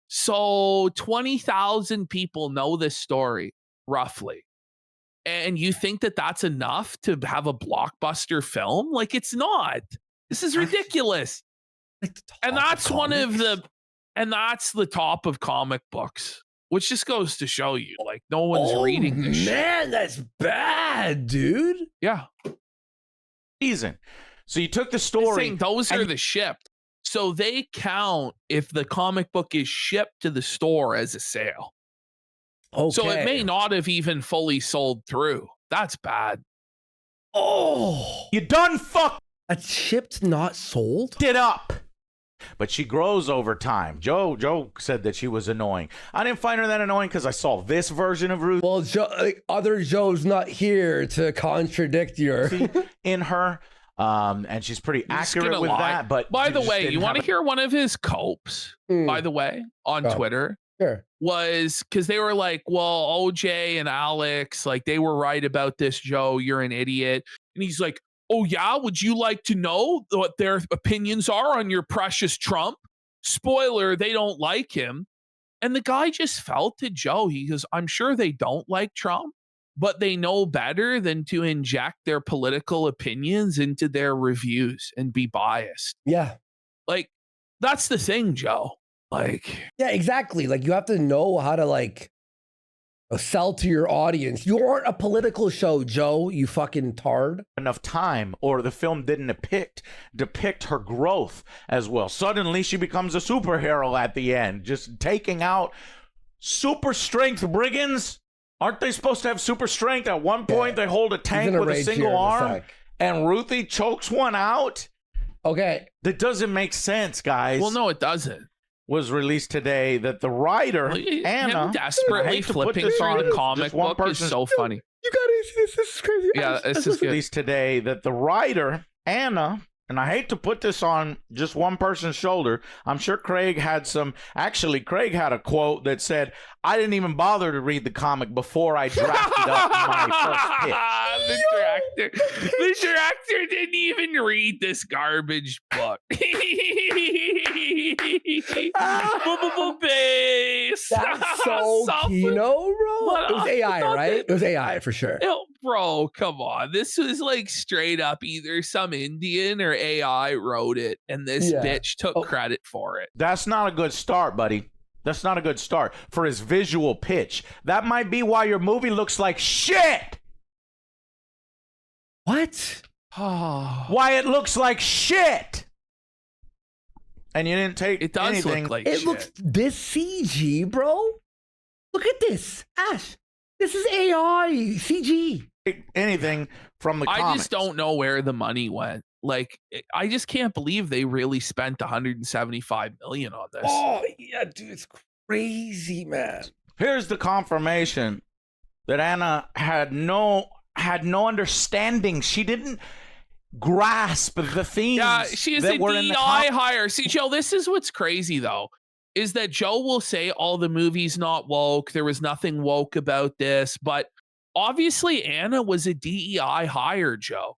So 20,000 people know this story roughly. And you think that that's enough to have a blockbuster film? Like, it's not. This is ridiculous. Like the top And that's one of comics. the, and that's the top of comic books, which just goes to show you, like, no one's reading this shit. Man, that's bad, dude. Yeah. Season. So you took the I'm story. saying those are the shipped. So they count if the comic book is shipped to the store as a sale. Okay. So it may not have even fully sold through. That's bad. Oh, You done fucked a shipped, not sold. it up. But she grows over time. Joe said that she was annoying. I didn't find her that annoying because I saw this version of Ruth Well, other Joe's not here to contradict your. in her. And she's pretty I'm just accurate gonna with lie. that. But By she the just way, didn't you want to have hear one of his copes, by the way, on Oh. Twitter? Sure. Was because they were like, well, OJ and Alex, like, they were right about this, Joe. You're an idiot. And he's like, oh, yeah. Would you like to know what their opinions are on your precious Trump? Spoiler, they don't like him. And the guy just felt to Joe. He goes, I'm sure they don't like Trump, but they know better than to inject their political opinions into their reviews and be biased. Yeah. Like, that's the thing, Joe. Like, Yeah, exactly. Like you have to know how to sell to your audience. You aren't a political show, Joe, you fucking tard. enough time, or the film didn't depict her growth as well. Suddenly she becomes a superhero at the end, just taking out super strength brigands. Aren't they supposed to have super strength? At one point they hold a He's tank gonna with a rage here single in a arm sec. and Ruthie chokes one out. Okay. That doesn't make sense, guys. well, no, it doesn't. Was released today that the writer Him Anna I desperately hate to put flipping this through on the just comic one book is person's- so funny. You gotta see this. This is crazy. Yeah, this is good. released today that the writer Anna, and I hate to put this on just one person's shoulder. I'm sure Craig had some. Actually, Craig had a quote that said, "I didn't even bother to read the comic before I drafted up my first pitch." The director didn't even read this garbage book. Base. That's so Something- Kino, bro. But It was I AI, thought right? that- It was AI for sure. Bro, come on. This was like straight up either some Indian or AI wrote it, and this Yeah. bitch took Oh. credit for it. That's not a good start, buddy. That's not a good start for his visual pitch. That might be why your movie looks like shit. What? Why it looks like shit. And you didn't take It does anything. look like It shit. looks this CG, bro. Look at this, Ash. This is AI CG. anything from the I comics. just don't know where the money went. Like, I just can't believe they really spent 175 million on this. Oh yeah, dude, it's crazy, man. Here's the confirmation that Anna had no understanding. She didn't grasp the themes. Yeah, she is a that were in the DI hire. See, Joe, this is what's crazy though, is that Joe will say, "Oh, the movie's not woke. There was nothing woke about this," but obviously Anna was a DEI hire, Joe,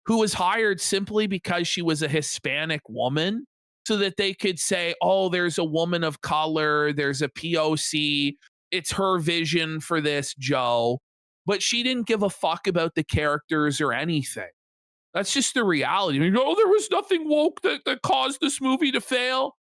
who was hired simply because she was a Hispanic woman, so that they could say, "Oh, there's a woman of color. There's a POC. It's her vision for this, Joe." But she didn't give a fuck about the characters or anything. That's just the reality. I mean, oh, there was nothing woke that caused this movie to fail.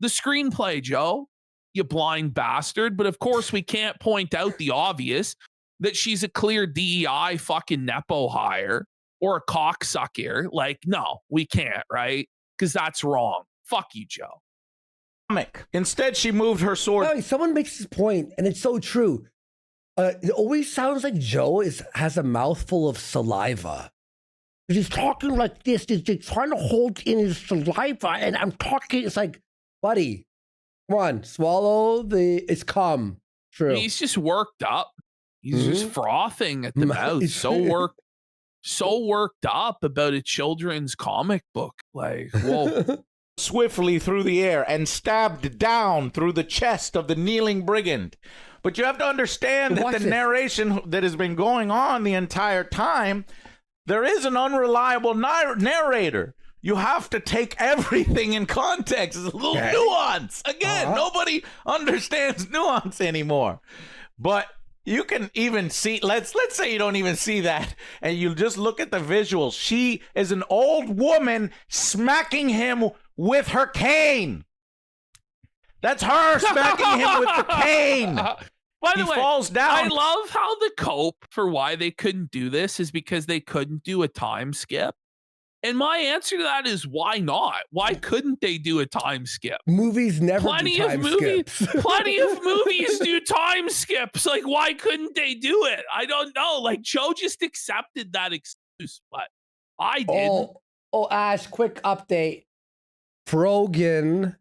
The screenplay, Joe, you blind bastard. But of course, we can't point out the obvious, that she's a clear DEI fucking Nepo hire or a cocksucker. Like, no, we can't, right? Because that's wrong. Fuck you, Joe. Instead, she moved her sword. No, someone makes this point, and it's so true. It always sounds like Joe has a mouthful of saliva. He's talking like this. He's trying to hold in his saliva, and I'm talking. It's like, buddy, come on, swallow it's cum. True. He's just worked up. He's just frothing at the mouth. So worked up about a children's comic book. Like, whoa. Swiftly through the air and stabbed down through the chest of the kneeling brigand. But you have to understand that the narration that has been going on the entire time, there is an unreliable narrator. You have to take everything in context. There's a little nuance. Again, nobody understands nuance anymore. But you can even see, let's say you don't even see that, and you just look at the visuals. She is an old woman smacking him with her cane. That's her smacking him with the cane. By the way, falls down. I love how the cope for why they couldn't do this is because they couldn't do a time skip. And my answer to that is why not? Why couldn't they do a time skip? Movies never Plenty do time of movies, skips. plenty of movies do time skips. Like, why couldn't they do it? I don't know. Like, Joe just accepted that excuse, but I didn't. Oh, Ash, quick update. Frogan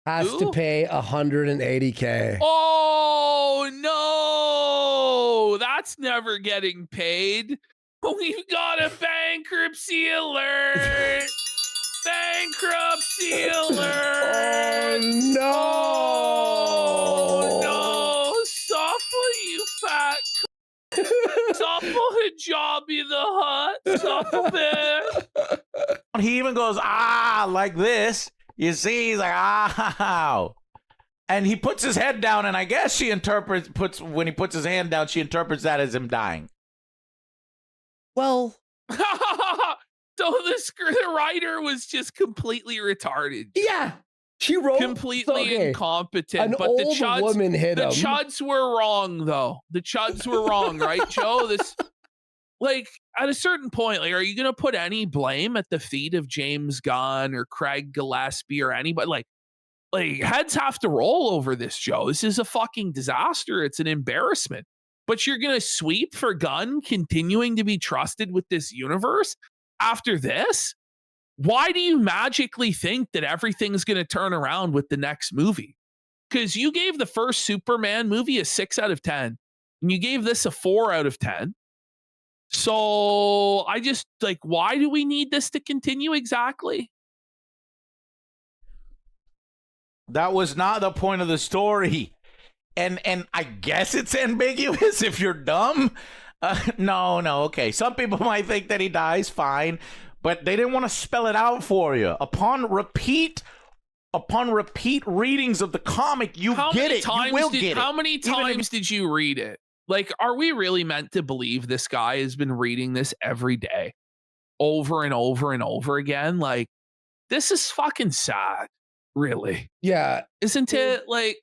has to pay $180K. Oh no, that's never getting paid. We've got a bankruptcy alert. Bankruptcy alert. Oh no. Suffer, you fat Suffer Hijabi the Hut. Suffer bear. He even goes, like this. You see, he's like, and he puts his head down, and I guess she when he puts his hand down, she interprets that as him dying. Well, so the writer was just completely retarded. yeah, she wrote completely incompetent. An but old the chuds, woman hit him. The chuds were wrong, though. The chuds were wrong, right, Joe? Like, at a certain point, like, are you going to put any blame at the feet of James Gunn or Craig Gillespie or anybody? Like heads have to roll over this, Joe. This is a fucking disaster. It's an embarrassment. But you're going to sweep for Gunn continuing to be trusted with this universe after this? Why do you magically think that everything's going to turn around with the next movie? Because you gave the first Superman movie a 6 out of 10, and you gave this a 4 out of 10. So I just, like, why do we need this to continue exactly? That was not the point of the story. And I guess it's ambiguous if you're dumb. No, okay. Some people might think that he dies, fine. But they didn't want to spell it out for you. Upon repeat readings of the comic, you get it. You will get it. How many times did you read it? Like, are we really meant to believe this guy has been reading this every day over and over and over again? Like, this is fucking sad, really. Yeah. Isn't it? Like,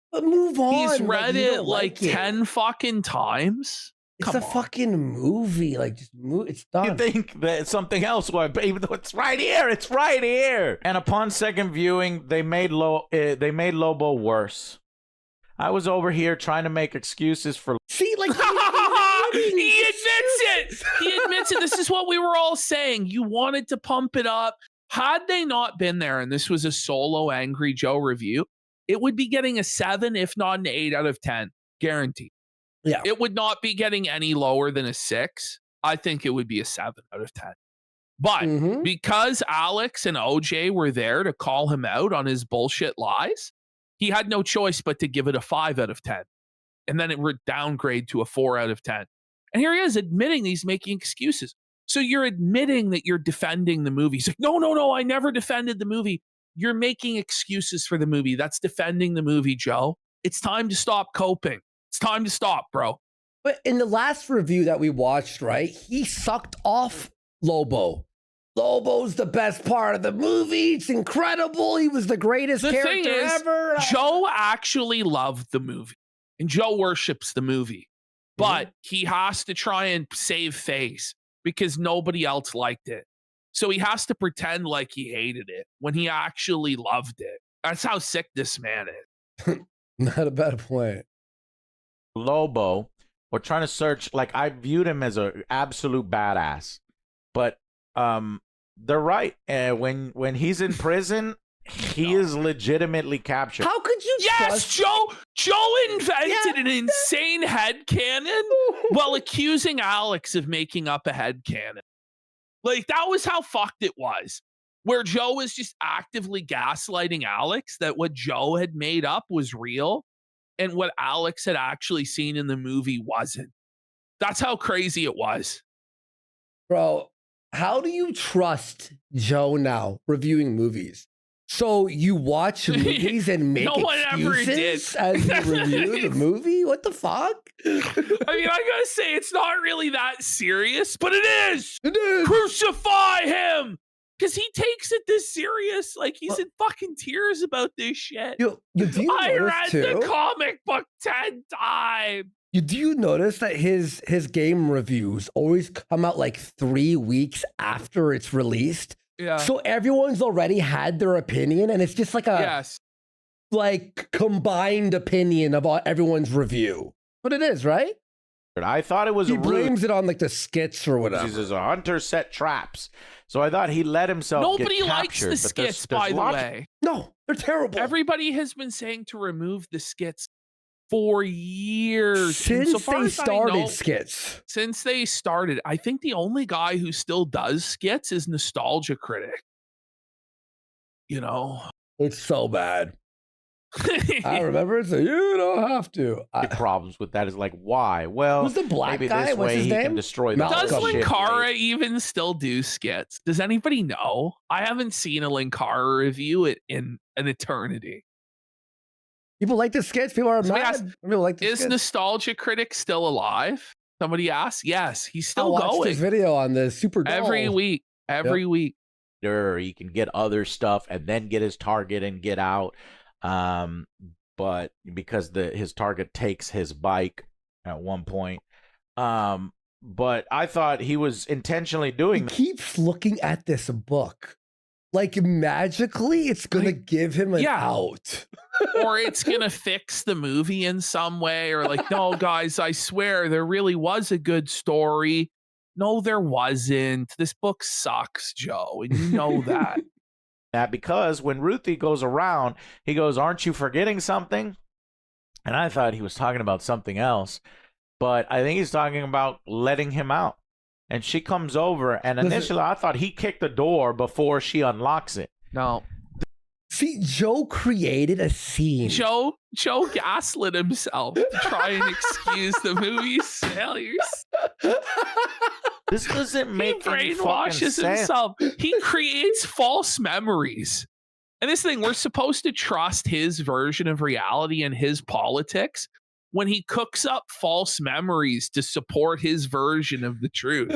but move on. He's read it like 10 it. fucking times. It's a fucking movie. Like, just move. It's done. You think that it's something else, but even though it's right here, it's right here. And upon second viewing, they made Lobo worse. I was over here trying to make excuses for. See, like he admits it. He admits it. This is what we were all saying. You wanted to pump it up. Had they not been there, and this was a solo Angry Joe review, it would be getting a 7, if not an 8 out of 10, guaranteed. Yeah, it would not be getting any lower than a 6. I think it would be a 7 out of 10. But because Alex and OJ were there to call him out on his bullshit lies, he had no choice but to give it a 5 out of 10. And then it would downgrade to a 4 out of 10. And here he is admitting he's making excuses. So you're admitting that you're defending the movie. He's like, no, I never defended the movie. You're making excuses for the movie. That's defending the movie, Joe. It's time to stop coping. It's time to stop, bro. But in the last review that we watched, right, he sucked off Lobo. Lobo's the best part of the movie. It's incredible. He was the greatest character ever. Joe actually loved the movie, and Joe worships the movie. But he has to try and save face because nobody else liked it. So he has to pretend like he hated it when he actually loved it. That's how sick this man is. Not a bad point. Lobo, or trying to search, like, I viewed him as an absolute badass, but they're right. When he's in prison, he is legitimately captured. How could you? Yes, Joe invented an insane headcanon while accusing Alex of making up a headcanon. Like, that was how fucked it was. Where Joe was just actively gaslighting Alex that what Joe had made up was real and what Alex had actually seen in the movie wasn't. That's how crazy it was. Bro, how do you trust Joe now reviewing movies? So you watch movies and make No one ever excuses did. as you review the movie? What the fuck? I mean, I gotta say, it's not really that serious, but it is. It is. Crucify him! Because he takes it this serious. Like, he's in fucking tears about this shit. Do you I notice read too? the comic book 10 times. Do you notice that his game reviews always come out like 3 weeks after it's released? Yeah. So everyone's already had their opinion, and it's just like a Yes. like combined opinion of everyone's review. But it is, right? I thought it was He rude. blames it on like the skits or He whatever. says a hunter set traps. So I thought he let himself Nobody get likes captured, the but there's skits, by the logic. way. No, they're terrible. Everybody has been saying to remove the skits for years. And Since so far they as I started know, skits. since they started, I think the only guy who still does skits is Nostalgia Critic. You know? It's so bad. I remember it, so you don't have to. Problems with that is like, why? Well, Who's the black maybe guy? this What's way his he name? can destroy the Malcolm. Does whole shit. Linkara even still do skits? Does anybody know? I haven't seen a Linkara review in an eternity. People like the skits. People are Somebody mad. asked, People like the Is skits. Nostalgia Critic still alive? Somebody asked. Yes, he's I still watched going his video on the SuperGirl. every week. Every week. Or he can get other stuff and then get his target and get out. But because his target takes his bike at one point. But I thought he was intentionally doing He that. keeps looking at this book. Like magically, it's gonna give him an out. Or it's gonna fix the movie in some way, or like, no, guys, I swear there really was a good story. No, there wasn't. This book sucks, Joe, and you know that. Because when Ruthie goes around, he goes, "Aren't you forgetting something?" And I thought he was talking about something else, but I think he's talking about letting him out. And she comes over, and initially I thought he kicked the door before she unlocks it. No. See, Joe created a scene. Joe gaslit himself to try and excuse the movie's failures. This doesn't He make any fucking brainwashes sense. himself. He creates false memories. And this thing, we're supposed to trust his version of reality and his politics when he cooks up false memories to support his version of the truth.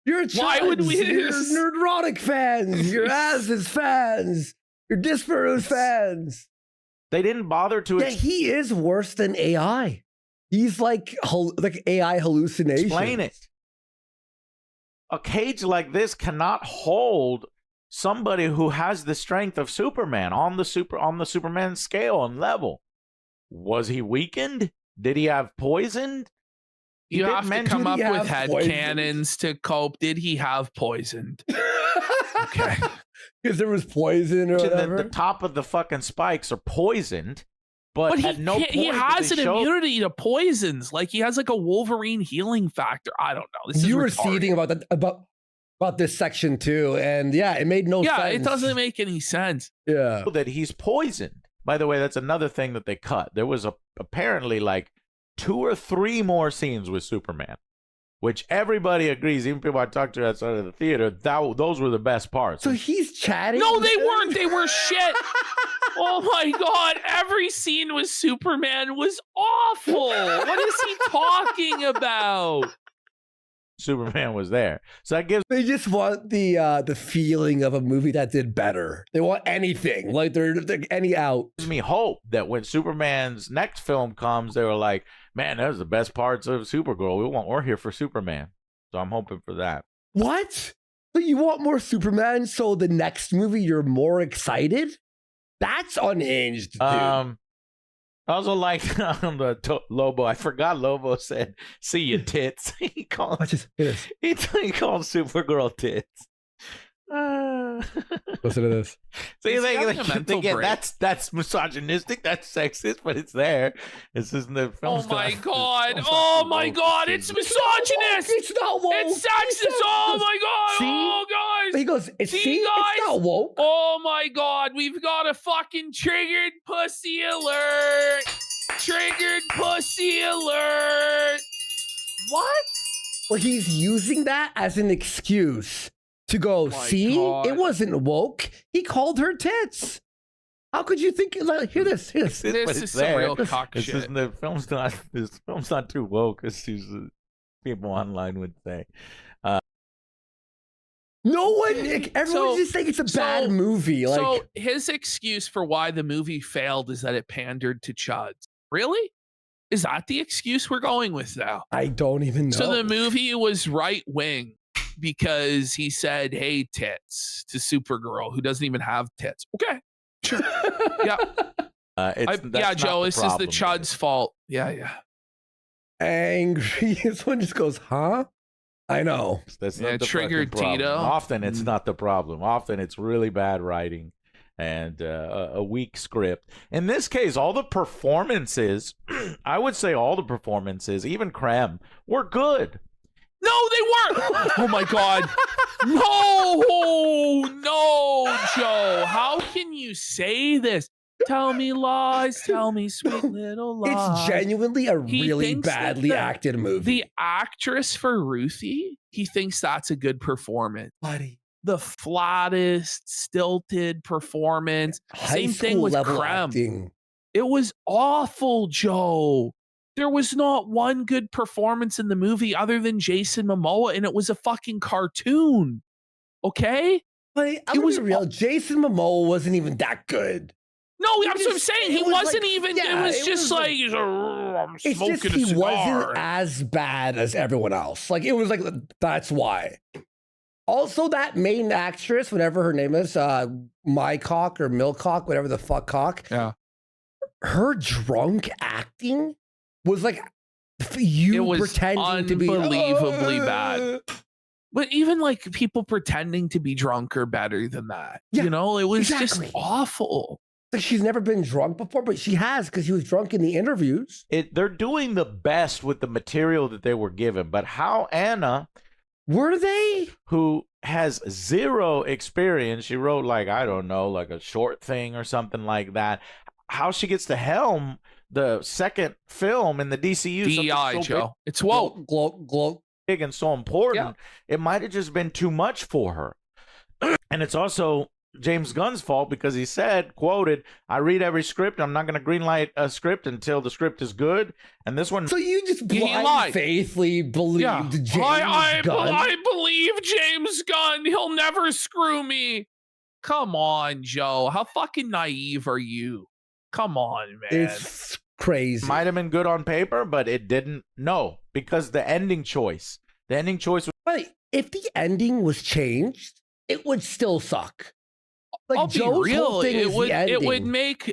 You're Why would we- You're neurotic fans. You're As's fans. You're Disparate fans. They didn't bother to Yeah, he is worse than AI. He's like AI hallucination. explain it. A cage like this cannot hold somebody who has the strength of Superman on the Superman scale and level. Was he weakened? Did he have poisoned? He You didn't have to mention- come up Did he with have headcanons to cope. Did he have poisoned? Okay. Because there was poison or whatever. The top of the fucking spikes are poisoned, but But at no point he did has they an show- immunity to poisons. Like, he has like a Wolverine healing factor. I don't know. This You were is retarded. seething about that about this section too, and yeah, it made no sense. Yeah, it doesn't make any sense. Yeah. that he's poisoned. By the way, that's another thing that they cut. There was apparently like 2 or 3 more scenes with Superman, which everybody agrees, even people I talked to outside of the theater, those were the best parts. So he's chatting. No, with they him? weren't. They were shit. Oh my God. Every scene with Superman was awful. What is he talking about? Superman was there. So that gives They just want the feeling of a movie that did better. They want anything, like they're any out. me hope that when Superman's next film comes, they were like, man, that was the best parts of Supergirl. We're here for Superman. So I'm hoping for that. What? So you want more Superman, so the next movie you're more excited? That's unhinged, dude. I also like on the Lobo. I forgot Lobo said, "See you tits." He called. Watch this. Hear this. He called Supergirl tits. Listen to this. So you He's think, having a mental again, break. that's misogynistic, that's sexist, but it's there. This isn't the film. Oh my god! Oh my god! It's misogynist. It's not woke. It's sexist. Oh my god! See? Oh guys! He goes, See, it's guys? not woke. Oh my god! We've got a fucking triggered pussy alert! Triggered pussy alert! What? Well, he's using that as an excuse to go, My see, God. it wasn't woke. He called her tits. How could you think? Like, hear this. Hear this. This but is it's some there. real cock This shit. isn't the film's not. This film's not too woke, as people online would say. No one, like, everyone's just saying it's a bad movie. Like, So his excuse for why the movie failed is that it pandered to chuds. Really? Is that the excuse we're going with now? I don't even know. So the movie was right wing because he said, "Hey, tits" to Supergirl, who doesn't even have tits. Okay, sure. Yeah, That's Joe. not This the is the problem. chud's fault. Yeah. Angry. This one just goes, huh? I know. That's Yeah, not the triggered fucking problem. Tito. Often it's not the problem. Often it's really bad writing and a weak script. In this case, all the performances, I would say all the performances, even Krem, were good. No, they weren't. Oh my god. No, Joe. How can you say this? Tell me lies. Tell me sweet little lies. It's genuinely a He really thinks that badly acted movie. The actress for Ruthie, he thinks that's a good performance. Buddy. The flattest, stilted performance. High Same thing school with level Krem. acting. It was awful, Joe. There was not one good performance in the movie other than Jason Momoa, and it was a fucking cartoon. Okay? But It was real. Jason Momoa wasn't even that good. No, that's what I'm just- saying. it He was wasn't like- even. yeah, it was it just was like, like- he's I'm It's smoking just a he cigar. wasn't as bad as everyone else. Like, it was like, that's why. Also, that main actress, whatever her name is, Mycock or Milcock, whatever the fuck cock. Yeah. Her drunk acting was like It you was pretending to be unbelievably bad. But even like people pretending to be drunk are better than that. Yeah, You know, it was exactly. just awful. Like, she's never been drunk before, but she has because she was drunk in the interviews. They're doing the best with the material that they were given, but how Anna, Were they? who has zero experience, she wrote like, I don't know, like a short thing or something like that, how she gets to helm the second film in the DCU, something DEI, so Joe. It's woke. Glow. big and so important, it might have just been too much for her. And it's also James Gunn's fault because he said, quoted, "I read every script. I'm not going to greenlight a script until the script is good." And this one, So you just He blind lied. faithfully believed Yeah. James I Gunn? believe James Gunn. He'll never screw me. Come on, Joe. How fucking naive are you? Come on, man. It's crazy. might have been good on paper, but it didn't. No, because the ending choice was But if the ending was changed, it would still suck. Like, I'll be Joe's real. whole thing It is would. the ending.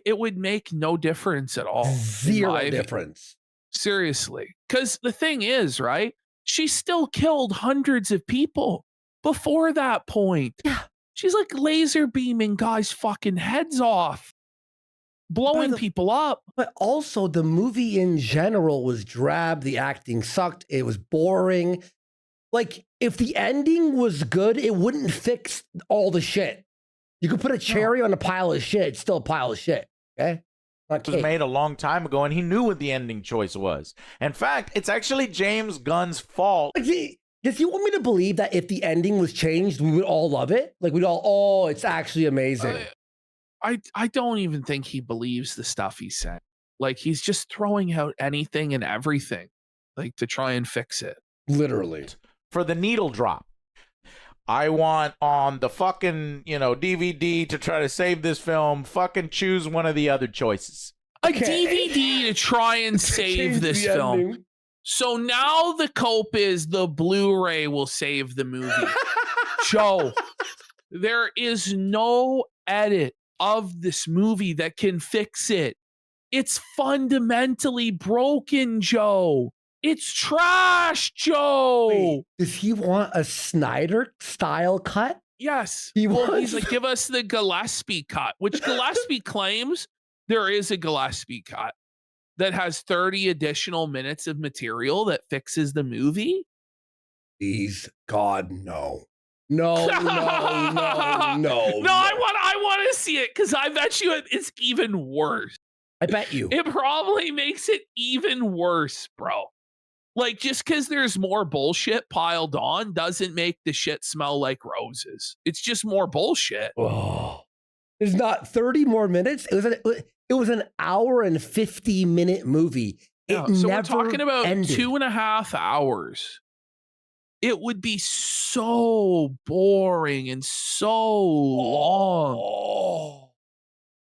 It would make no difference at all. in Zero my opinion. difference. Seriously, because the thing is, right? She still killed hundreds of people before that point. Yeah. She's like laser beaming guys' fucking heads off, blowing the- people up. But also, the movie in general was drab. The acting sucked. It was boring. Like, if the ending was good, it wouldn't fix all the shit. You could put a cherry on a pile of shit. It's still a pile of shit. Okay? Not was cake. made a long time ago, and he knew what the ending choice was. In fact, it's actually James Gunn's fault. Like, does you want me to believe that if the ending was changed, we would all love it? Like, we'd all, oh, it's actually amazing. I don't even think he believes the stuff he said. Like, he's just throwing out anything and everything, like, to try and fix it. Literally. For the needle drop, I want on the fucking, DVD to try to save this film, fucking choose one of the other choices. A DVD to try and save Change this the film. ending. So now the cope is the Blu-ray will save the movie. Joe, there is no edit of this movie that can fix it. It's fundamentally broken, Joe. It's trash, Joe. Wait, does he want a Snyder style cut? Yes. He Well, wants he's like, give us the Gillespie cut, which Gillespie claims there is a Gillespie cut that has 30 additional minutes of material that fixes the movie. Please, God, no. No, no, no, no. No, I want to see it because I bet you it's even worse. I bet you. It probably makes it even worse, bro. Like, just because there's more bullshit piled on doesn't make the shit smell like roses. It's just more bullshit. Oh, there's not 30 more minutes. It was an hour and 50-minute movie. Yeah, It so never we're talking about ended. 2.5 hours. It would be so boring and so long. Oh.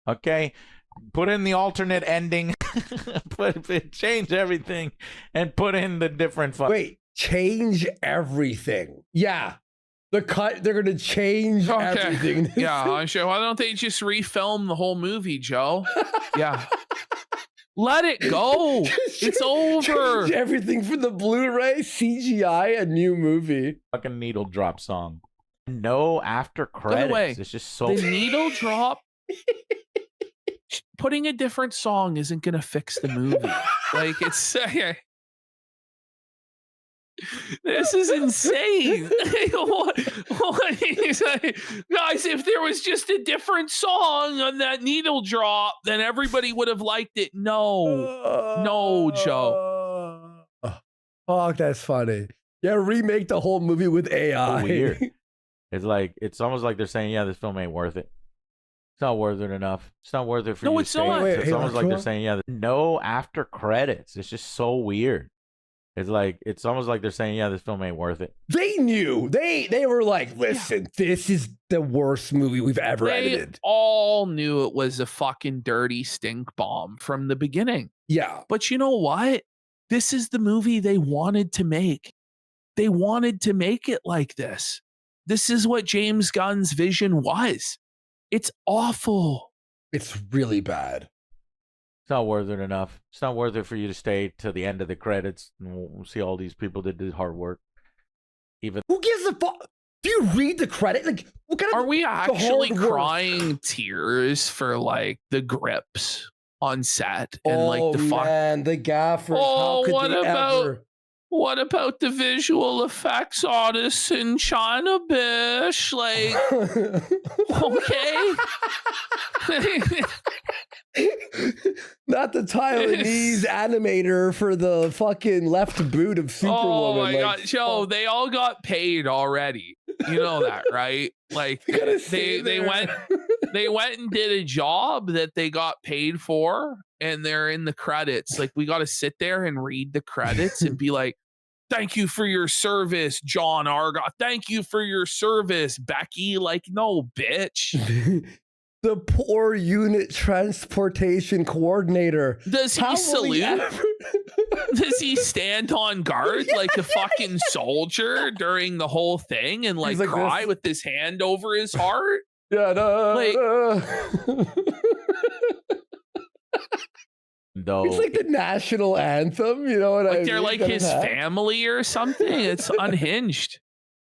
Okay, put in the alternate ending, change everything, and put in the different. Wait, change everything. Yeah. The cut, they're going to change everything. Yeah, I'm sure. Why don't they just refilm the whole movie, Joe? Yeah. Let it go. It's over. Change everything for the Blu-ray, CGI, a new movie. Fucking needle drop song. No after credits. By the way, it's just so. The needle drop. Putting a different song isn't going to fix the movie. Like, it's. This is insane. What guys, if there was just a different song on that needle drop, then everybody would have liked it. No, Joe. Fuck, that's funny. Yeah, remake the whole movie with AI. So weird. It's almost like they're saying, yeah, this film ain't worth it. It's not worth it enough. It's not worth it for you to it's stay. not. It's Wait, almost like they're saying, yeah, no after credits. It's just so weird. It's almost like they're saying, yeah, this film ain't worth it. They knew. They were like, listen, this is the worst movie we've ever They edited. all knew it was a fucking dirty stink bomb from the beginning. Yeah. But you know what? This is the movie they wanted to make. They wanted to make it like this. This is what James Gunn's vision was. It's awful. It's really bad. It's not worth it enough. It's not worth it for you to stay to the end of the credits and we'll see all these people that did hard work. Even Who gives a fuck? Do you read the credit? Like, what kind of Are we actually hard work? crying tears for like the grips on set and like the fuck? Man, the gaffers. Oh, how could what they about ever? what about the visual effects artists in China, Bish? Like, okay. Not the Taiwanese animator for the fucking left boot of Superwoman. Oh my like, god, Joe, they all got paid already. You know that, right? Like they went and did a job that they got paid for and they're in the credits. Like, we got to sit there and read the credits and be like, thank you for your service, John Argott. Thank you for your service, Becky. Like, no, bitch. The poor unit transportation coordinator. Does he How will salute? ever- Does he stand on guard like a fucking soldier during the whole thing and like He's like cry this. with his hand over his heart? Yeah, Like- though it's like the national anthem. You know what I Like mean? they're like That his it has. family or something. It's unhinged.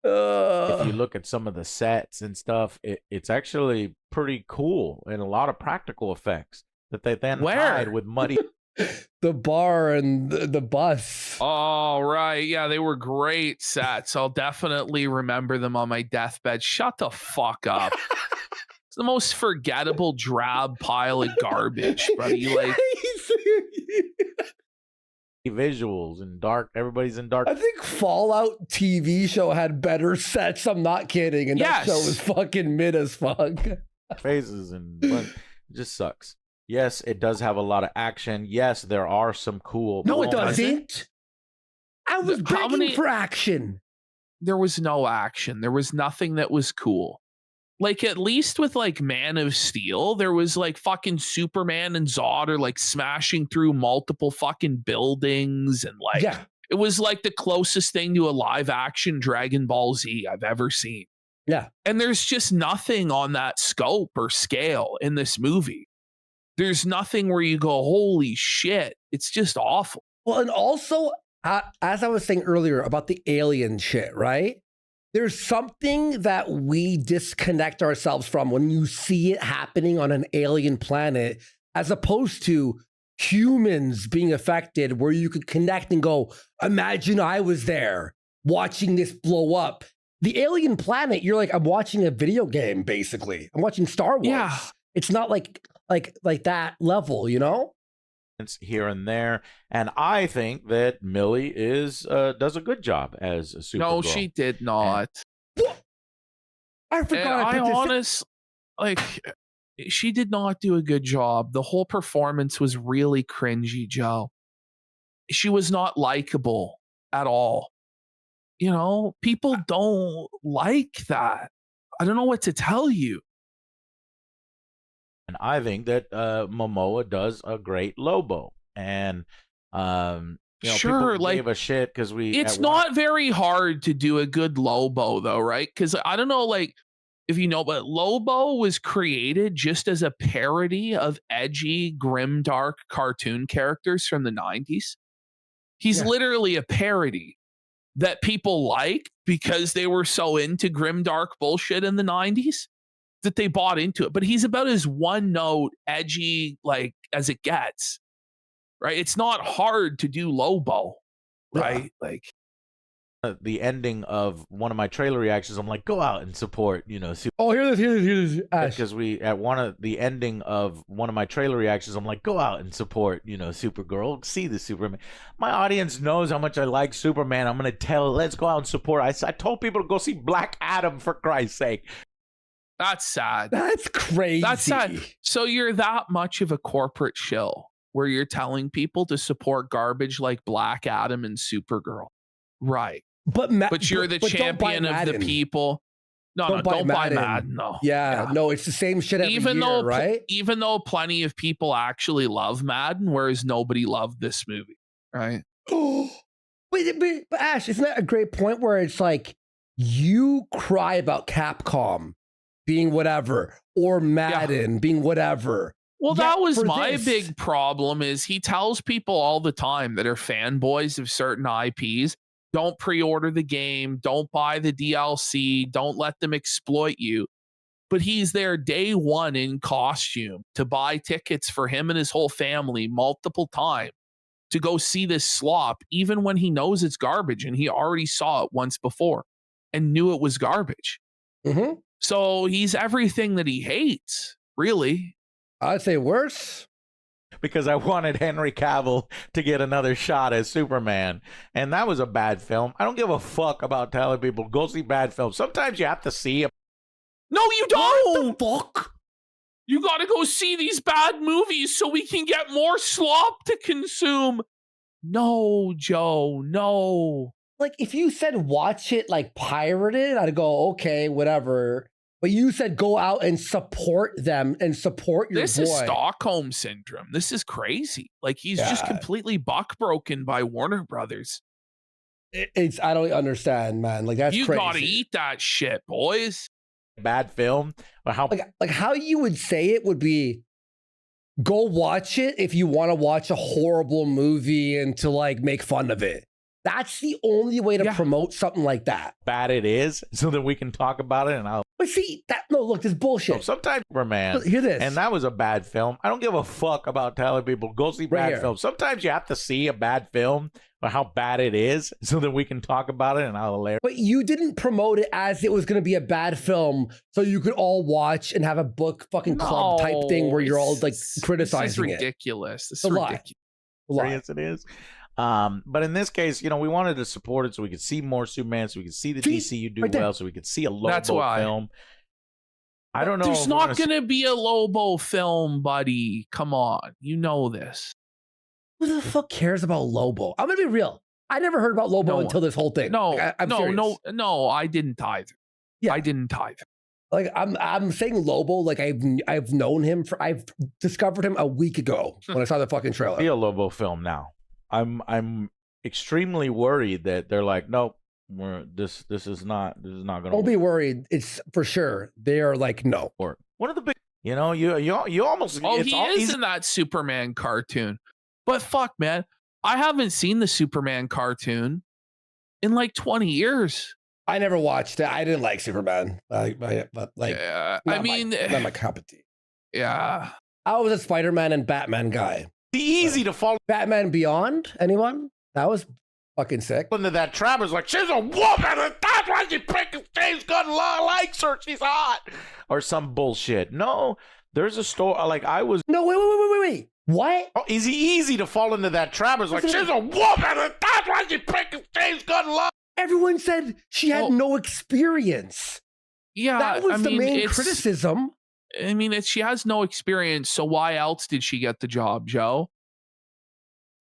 if you look at some of the sets and stuff, it's actually pretty cool and a lot of practical effects that they then Where? tied with muddy. The bar and the bus. Oh, right. Yeah, they were great sets. I'll definitely remember them on my deathbed. Shut the fuck up. It's the most forgettable drab pile of garbage, buddy. Like, visuals and dark. Everybody's in dark. I think Fallout TV show had better sets. I'm not kidding. And that Yes. show was fucking mid as fuck. Phases and but it just sucks. Yes, it does have a lot of action. Yes, there are some cool. No, it moments. doesn't. I was How begging many- for action. there was no action. There was nothing that was cool. Like, at least with like Man of Steel, there was like fucking Superman and Zod are like smashing through multiple fucking buildings and like Yeah. it was like the closest thing to a live action Dragon Ball Z I've ever seen. Yeah. And there's just nothing on that scope or scale in this movie. There's nothing where you go, holy shit. It's just awful. Well, and also, as I was saying earlier about the alien shit, right? There's something that we disconnect ourselves from when you see it happening on an alien planet, as opposed to humans being affected, where you could connect and go, imagine I was there watching this blow up. The alien planet, you're like, I'm watching a video game, basically. I'm watching Star Wars. Yeah. It's not like that level, you know? Here and there, and I think that Millie does a good job as a Supergirl. No, she did not. I forgot. She did not do a good job. The whole performance was really cringy, Joe. She was not likable at all. You know, people don't like that. I don't know what to tell you. And I think that Momoa does a great Lobo. And Sure, people gave a shit because it's not very hard to do a good Lobo, though, right? Because I don't know, like, if you know, but Lobo was created just as a parody of edgy, grimdark cartoon characters from the 90s. He's literally a parody that people like because they were so into grimdark bullshit in the 90s that they bought into it. But he's about as one note edgy like as it gets, right? It's not hard to do Lobo, right? Like the ending of one of my trailer reactions, I'm like, go out and support, Oh, hear this, Ash. because the ending of one of my trailer reactions, I'm like, go out and support, Supergirl, see the Superman. My audience knows how much I like Superman. I'm gonna let's go out and support. I told people to go see Black Adam, for Christ's sake. that's sad. That's crazy. That's sad. So you're that much of a corporate shill where you're telling people to support garbage like Black Adam and Supergirl, right? But you're the champion of the people. No, don't buy Madden. No. Yeah, no, it's the same shit every year, right? Even though plenty of people actually love Madden, whereas nobody loved this movie, right? But Ash, isn't that a great point where it's like you cry about Capcom being whatever or Madden being whatever? Well, that was my big problem is he tells people all the time that are fanboys of certain IPs, don't pre-order the game, don't buy the DLC, don't let them exploit you. But he's there day one in costume to buy tickets for him and his whole family multiple times to go see this slop, even when he knows it's garbage and he already saw it once before and knew it was garbage. Mm-hmm. So he's everything that he hates, really. I'd say worse. Because I wanted Henry Cavill to get another shot as Superman. And that was a bad film. I don't give a fuck about telling people, go see bad films. Sometimes you have to see them. No, you don't. What the fuck? You got to go see these bad movies so we can get more slop to consume. No, Joe, no. Like, if you said watch it like pirated, I'd go, okay, whatever. But you said go out and support them and support your This boy. is Stockholm Syndrome. This is crazy. Like, he's just completely buckbroken by Warner Brothers. I don't understand, man. Like, that's you crazy. You got to eat that shit, boys. Bad film. Or how like how you would say it would be, go watch it if you want to watch a horrible movie and to like make fun of it. That's the only way to promote something like that. Bad it is, so that we can talk about it. And but see that look, this bullshit. So sometimes Superman. Hear this. And that was a bad film. I don't give a fuck about telling people go see bad films. Sometimes you have to see a bad film or how bad it is, so that we can talk about it. And I'll hilarious. But you didn't promote it as it was going to be a bad film, so you could all watch and have a book fucking club type thing where you're all like criticizing it. This is ridiculous. This is ridiculous. Yes, it is. But in this case, we wanted to support it so we could see more Superman, so we could see the DCU do well, so we could see a Lobo film. I don't know. There's not going to be a Lobo film, buddy. Come on. You know this. Who the fuck cares about Lobo? I'm going to be real. I never heard about Lobo until this whole thing. No, no, I didn't either. Yeah. I didn't either. Like I'm saying Lobo, like I've known him I've discovered him a week ago when I saw the fucking trailer. Be a Lobo film now. I'm extremely worried that they're like, nope, this is not gonna Don't be worried. It's for sure. They are like, no. work. One of the big, you know, you almost. Oh, it's he all, is he's- in that Superman cartoon. But fuck, man, I haven't seen the Superman cartoon in like 20 years. I never watched it. I didn't like Superman. But like, Yeah, not I mean, not my cup of tea. yeah. I was a Spider-Man and Batman guy. easy to fall Batman Beyond, anyone? That was fucking sick. into that trap. It's like, she's a woman, and that's why she picked James Gunn likes her. She's hot, or some bullshit. No, there's a story. Like I was. No, wait. What? Oh, is easy to fall into that trap? It's like, she's a woman, and that's why she picked James Gunn Everyone said she had no experience. Yeah, That was I the mean, main it's- criticism. I mean, she has no experience, so why else did she get the job, Joe?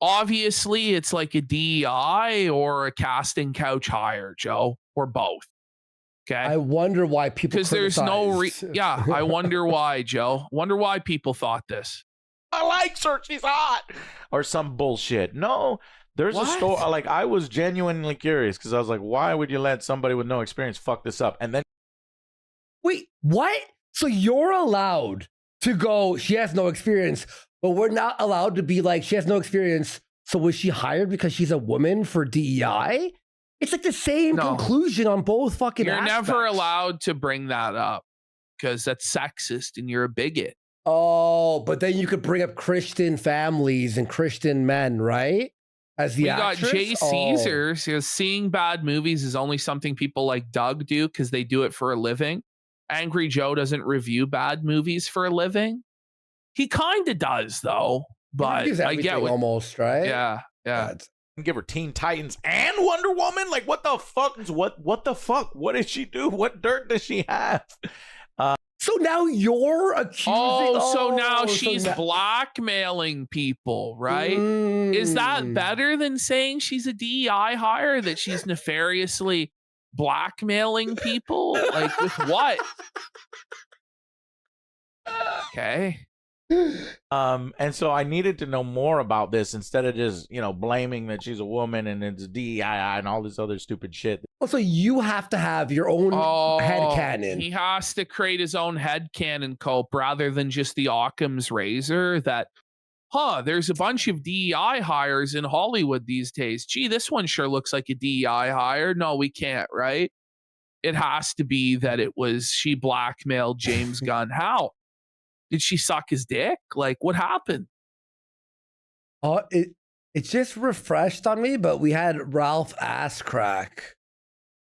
Obviously, it's like a DEI or a casting couch hire, Joe, or both. Okay, I wonder why people because there's no criticized. yeah. I wonder why, Joe. Wonder why people thought this. likes her. She's hot, or some bullshit. No, there's a What? story. Like I was genuinely curious because I was like, why would you let somebody with no experience fuck this up? And then Wait, what? So you're allowed to go, she has no experience, but we're not allowed to be like, she has no experience. So was she hired because she's a woman for DEI? It's like the same No. conclusion on both fucking You're aspects. never allowed to bring that up because that's sexist and you're a bigot. Oh, but then you could bring up Christian families and Christian men, right? As the We got actress? Jay Oh. Caesar. So seeing bad movies is only something people like Doug do because they do it for a living. Angry Joe doesn't review bad movies for a living. He kind of does though, but Reviews I get everything what. almost, right? Yeah. God. give her Teen Titans and Wonder Woman. Like what the fuck? What the fuck? What did she do? What dirt does she have? So now you're accusing. So now so she's now- blackmailing people, right? Is that Mm. better than saying she's a DEI hire, that she's nefariously blackmailing people? Like with what? Okay. And so I needed to know more about this instead of just, blaming that she's a woman and it's DEI and all this other stupid shit. Also, you have to have your own headcanon. He has to create his own headcanon, Cope, rather than just the Occam's razor that, there's a bunch of DEI hires in Hollywood these days. Gee, this one sure looks like a DEI hire. No, we can't, right? It has to be that she blackmailed James Gunn. How? Did she suck his dick? Like, what happened? It just refreshed on me, but we had Ralph ass crack.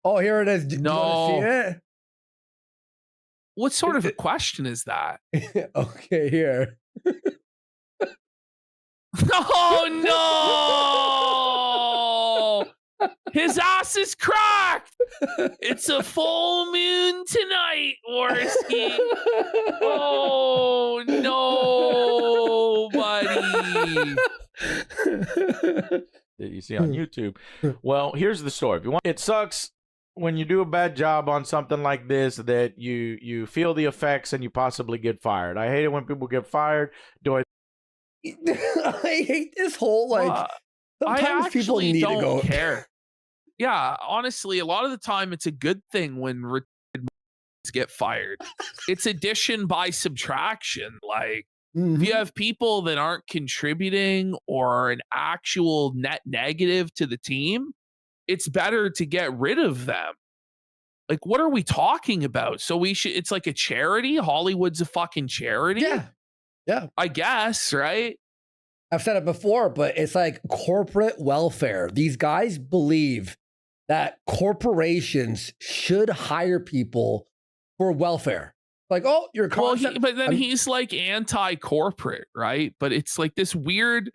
Oh, here it is. Do you want to see What sort of a question is that? it? Okay, here. Oh no! His ass is cracked. It's a full moon tonight, Worski. Oh no, buddy. That you see on YouTube. Well, here's the story. If you want, it sucks when you do a bad job on something like this that you feel the effects and you possibly get fired. I hate it when people get fired. I hate this whole I sometimes people actually need don't to go. care. Yeah, honestly, a lot of the time it's a good thing when get fired. It's addition by subtraction. Like, if you have people that aren't contributing or an actual net negative to the team, it's better to get rid of them. Like, what are we talking about? So it's like a charity. Hollywood's a fucking charity. Yeah. I guess, right? I've said it before, but it's like corporate welfare. These guys believe that corporations should hire people for welfare. Like, oh, you're a concept. But then he's like anti-corporate, right? But it's like this weird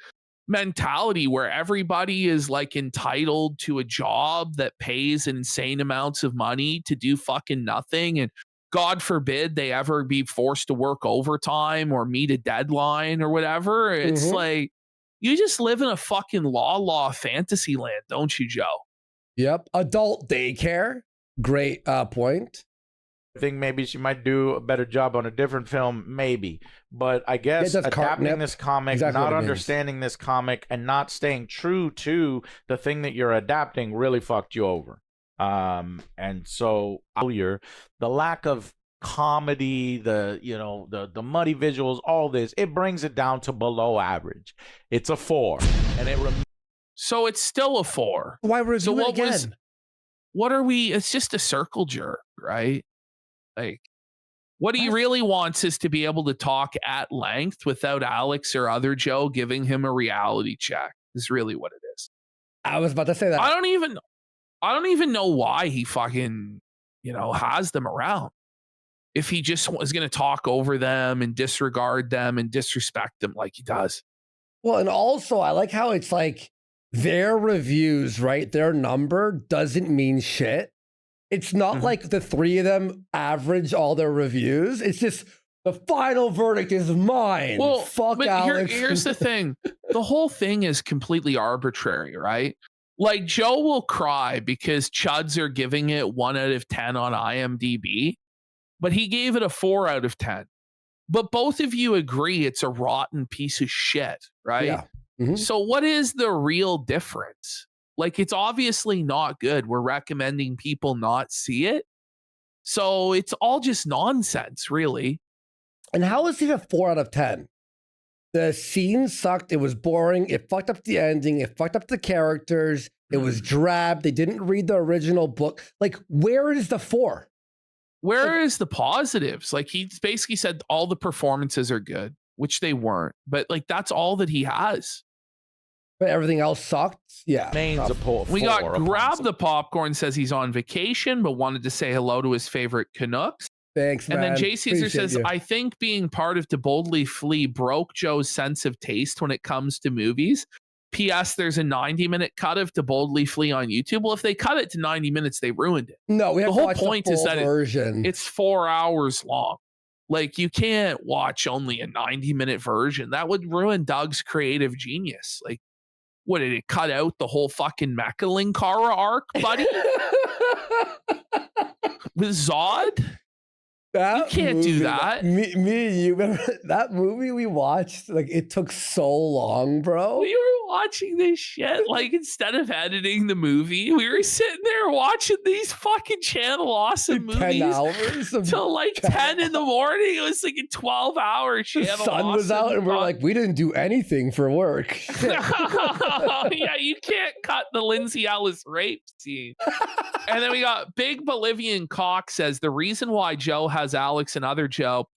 mentality where everybody is like entitled to a job that pays insane amounts of money to do fucking nothing, and God forbid they ever be forced to work overtime or meet a deadline or whatever. It's like, you just live in a fucking law fantasy land, don't you, Joe? Yep. Adult daycare. Great point. I think maybe she might do a better job on a different film, maybe. But I guess adapting this comic, not understanding this comic, and not staying true to the thing that you're adapting really fucked you over. And so the lack of comedy, the muddy visuals, all this, it brings it down to below average. It's a 4, and So it's still a 4. Why review So it what again? was? What are we? It's just a circle jerk, right? Like, what he really wants is to be able to talk at length without Alex or other Joe giving him a reality check. Is really what it is. I was about to say that. I don't even know why he fucking, has them around. If he just was going to talk over them and disregard them and disrespect them like he does. Well, and also I like how it's like their reviews, right? Their number doesn't mean shit. It's not like the three of them average all their reviews. It's just the final verdict is mine. Well, fuck but Alex. here's the thing. The whole thing is completely arbitrary, right? Like Joe will cry because Chuds are giving it 1 out of 10 on IMDb, but he gave it a 4 out of 10. But both of you agree it's a rotten piece of shit, right? Yeah. Mhm. So what is the real difference? Like, it's obviously not good. We're recommending people not see it. So it's all just nonsense, really. And how is it a 4 out of 10? The scene sucked. It was boring. It fucked up the ending. It fucked up the characters. It was drab. They didn't read the original book. Like, where is the 4? Where is the positives? Like, he basically said all the performances are good, which they weren't. But like, that's all that he has. But everything else sucked. Yeah. We got Grab the Popcorn says he's on vacation, but wanted to say hello to his favorite Canucks. Thanks, man. And then Jay Caesar Appreciate says, you. I think being part of To Boldly Flee broke Joe's sense of taste when it comes to movies. P.S. There's a 90-minute cut of To Boldly Flee on YouTube. Well, if they cut it to 90 minutes, they ruined it. No, we have The to whole watch point the is full that version. it's 4 hours long. Like, you can't watch only a 90-minute version. That would ruin Doug's creative genius. Like, what, did it cut out the whole fucking Mechalinkara arc, buddy? With Zod? You can't do that. Me and you, remember that movie we watched? Like, it took so long, bro. We were watching this shit. Like, instead of editing the movie, we were sitting there watching these fucking Channel Awesome 10 movies hours of till like 10 in the morning. It was like a 12-hour the Channel sun was Awesome out, and we're like, we didn't do anything for work. yeah, you can't cut the Lindsay Ellis rape scene. And then we got Big Bolivian Cock says the reason why Joe has Alex and other Joe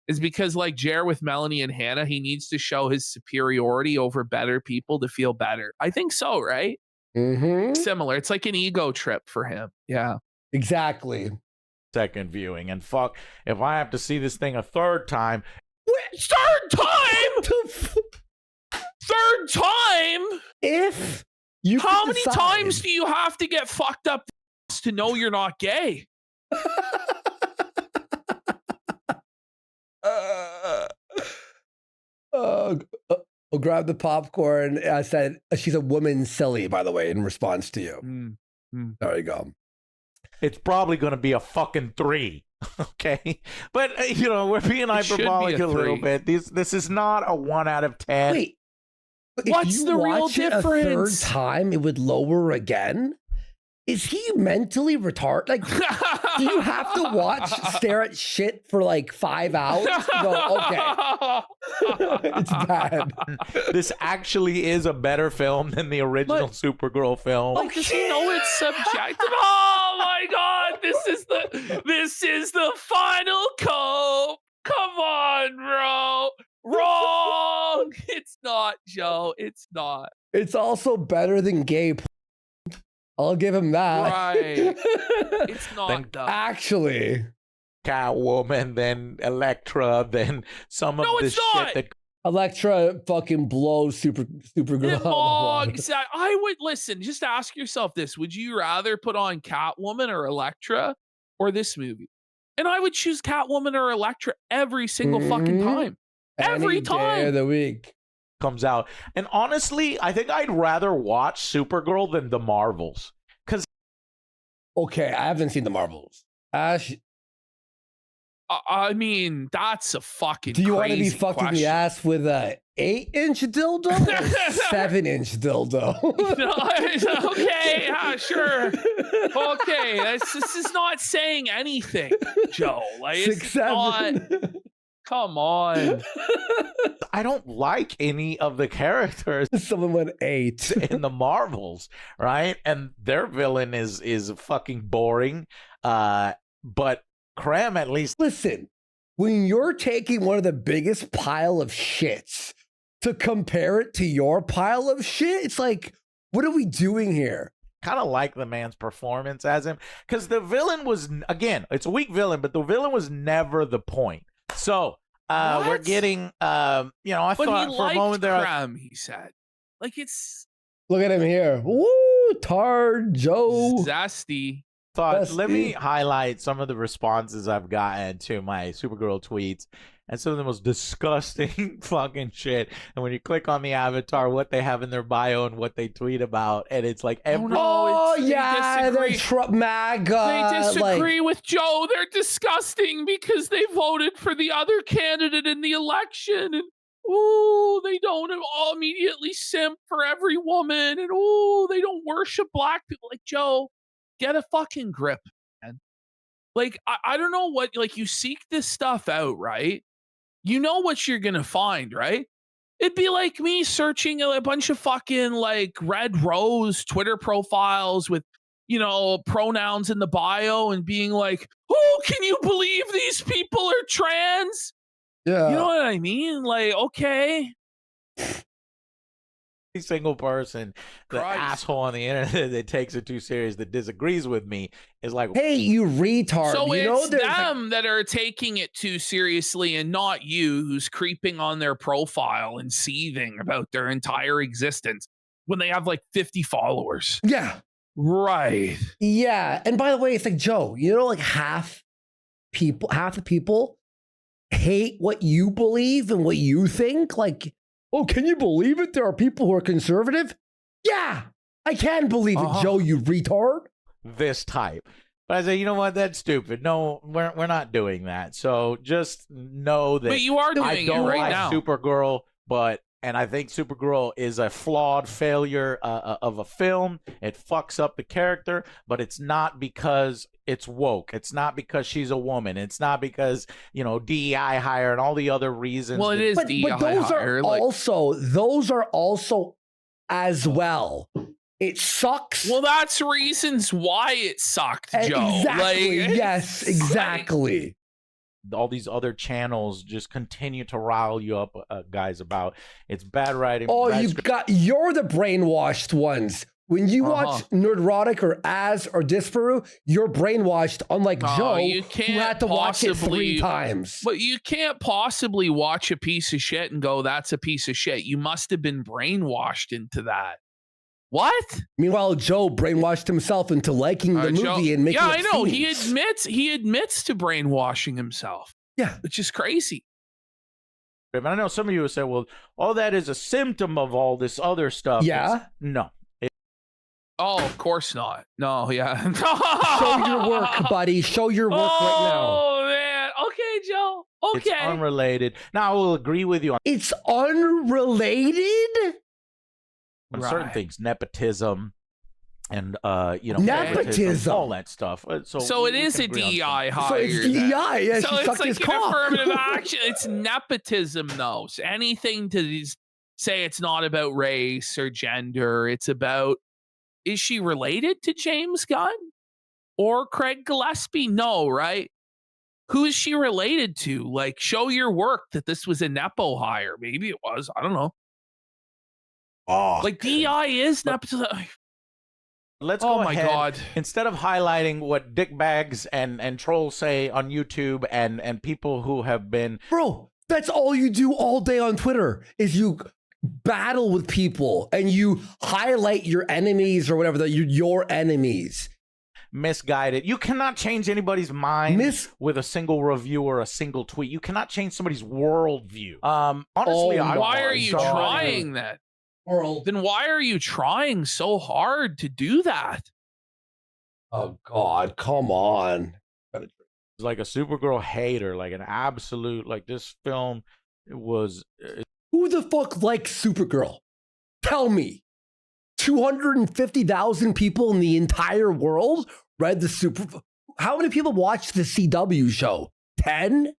is because, like Jer with Melanie and Hannah, he needs to show his superiority over better people to feel better. I think so, right? Mm-hmm. Similar. It's like an ego trip for him. Yeah. Exactly. second viewing. And fuck, if I have to see this thing a third time. Third time? Third time? If you How could many decide- times do you have to get fucked up to know you're not gay? I'll grab the popcorn. I said, she's a woman silly, by the way, in response to you. There you go. It's probably going to be a fucking 3. Okay. But, you know, we're being It should be hyperbolic a a little 3. bit. This is not a 1 out of 10. Wait. But if What's you the real watch it difference? A third time, it would lower again? Is he mentally retarded? Like, do you have to stare at shit for like 5 hours? Go, okay. It's bad. This actually is a better film than the original Supergirl film. Like, does he know it's subjective? Oh my god, this is the final cope. Come on, bro. Wrong. It's not, Joe. It's not. It's also better than gay. I'll give him that. Right. It's not, Then though. Actually, Catwoman, then Elektra, then some of No, this it's not. shit that Elektra fucking blows Supergirl. Oh, exactly. I would listen. Just ask yourself this: would you rather put on Catwoman or Elektra or this movie? And I would choose Catwoman or Elektra every single fucking time. Every Any day time. of the week. comes out. And honestly, I think I'd rather watch Supergirl than the Marvels. Because Okay, I haven't seen the Marvels. Ash, I mean, that's a fucking. do you want to be crazy fucked in the question. ass with 8-inch dildo or 7-inch dildo? Okay, sure. Okay, this is not saying anything, Joe. Like, 6, it's not. 7. Come on. I don't like any of the characters Someone went 8. in the Marvels, right? And their villain is fucking boring. But Krem at least. Listen, when you're taking one of the biggest pile of shits to compare it to your pile of shit, it's like, what are we doing here? Kind of like the man's performance as him, because the villain was, again, it's a weak villain, but the villain was never the point. So we're getting, I But thought he for a moment there, Krem, he said. Like, it's Look at him here. Woo, Tard Joe. zesty. let me highlight some of the responses I've gotten to my Supergirl tweets, and some of the most disgusting fucking shit. And when you click on the avatar, what they have in their bio and what they tweet about, and it's like every. They're Trump MAGA. They disagree with Joe. They're disgusting because they voted for the other candidate in the election. And they don't immediately simp for every woman. And they don't worship black people. Like, Joe, get a fucking grip, man. Like, I don't know what, like, you seek this stuff out, right? You know what you're going to find, right? It'd be like me searching a bunch of fucking, like, Red Rose Twitter profiles with, pronouns in the bio and being like, can you believe these people are trans? Yeah. You know what I mean? Like, okay. Every single person, the asshole on the internet that takes it too serious, that disagrees with me, is like, hey, you retard. So it's there's them that are taking it too seriously and not you, who's creeping on their profile and seething about their entire existence when they have like 50 followers. Yeah. Right. Yeah. And by the way, it's like, Joe, like half the people hate what you believe and what you think. Like, oh, can you believe it? There are people who are conservative. Yeah, I can believe it, Joe, you retard. this type. But I say, you know what? That's stupid. No, we're not doing that. So just know that. But you are doing I it don't right like now. Supergirl, and I think Supergirl is a flawed failure of a film. It fucks up the character, but it's not because it's woke. It's not because she's a woman. It's not because, DEI hire and all the other reasons. Well, it is DEI but those hire. are also as well. It sucks. Well, that's reasons why it sucked, Joe. Exactly. Yes, exactly. All these other channels just continue to rile you up, guys, about it's bad writing. Oh, you're the brainwashed ones. When you watch Nerdrotic or As or Disparu, you're brainwashed, unlike Joe, who had to watch it 3 times. But you can't possibly watch a piece of shit and go, that's a piece of shit. You must have been brainwashed into that. What? Meanwhile, Joe brainwashed himself into liking the movie and making it I know. scenes. He admits to brainwashing himself. Yeah. Which is crazy. And I know some of you would say, well, all that is a symptom of all this other stuff. Yeah. No. Oh, of course not. No, yeah. Show your work, buddy. Show your work right now. Oh, man. Okay, Joe. Okay. It's unrelated. Now, I will agree with you on It's unrelated? certain things, nepotism and, Nepotism. all that stuff. So it is a DEI hire. So it's DEI. Yeah, So she it's sucked like his an cock. affirmative action. It's nepotism, though. So anything to say it's not about race or gender. It's about, is she related to James Gunn or Craig Gillespie? No, right? Who is she related to? Like, show your work that this was a nepo hire. Maybe it was. I don't know. Oh, Like, DEI is nepotism. Let's go my ahead. God. Instead of highlighting what dickbags and trolls say on YouTube and people who have been bro, that's all you do all day on Twitter is you battle with people and you highlight your enemies or whatever, your enemies. misguided. You cannot change anybody's mind with a single review or a single tweet. You cannot change somebody's worldview. Honestly, why are you trying that? Then why are you trying so hard to do that? Oh God, come on. Like a Supergirl hater, like an absolute, like this film was Who the fuck likes Supergirl? Tell me. 250,000 people in the entire world read the Super. How many people watched the CW show? 10?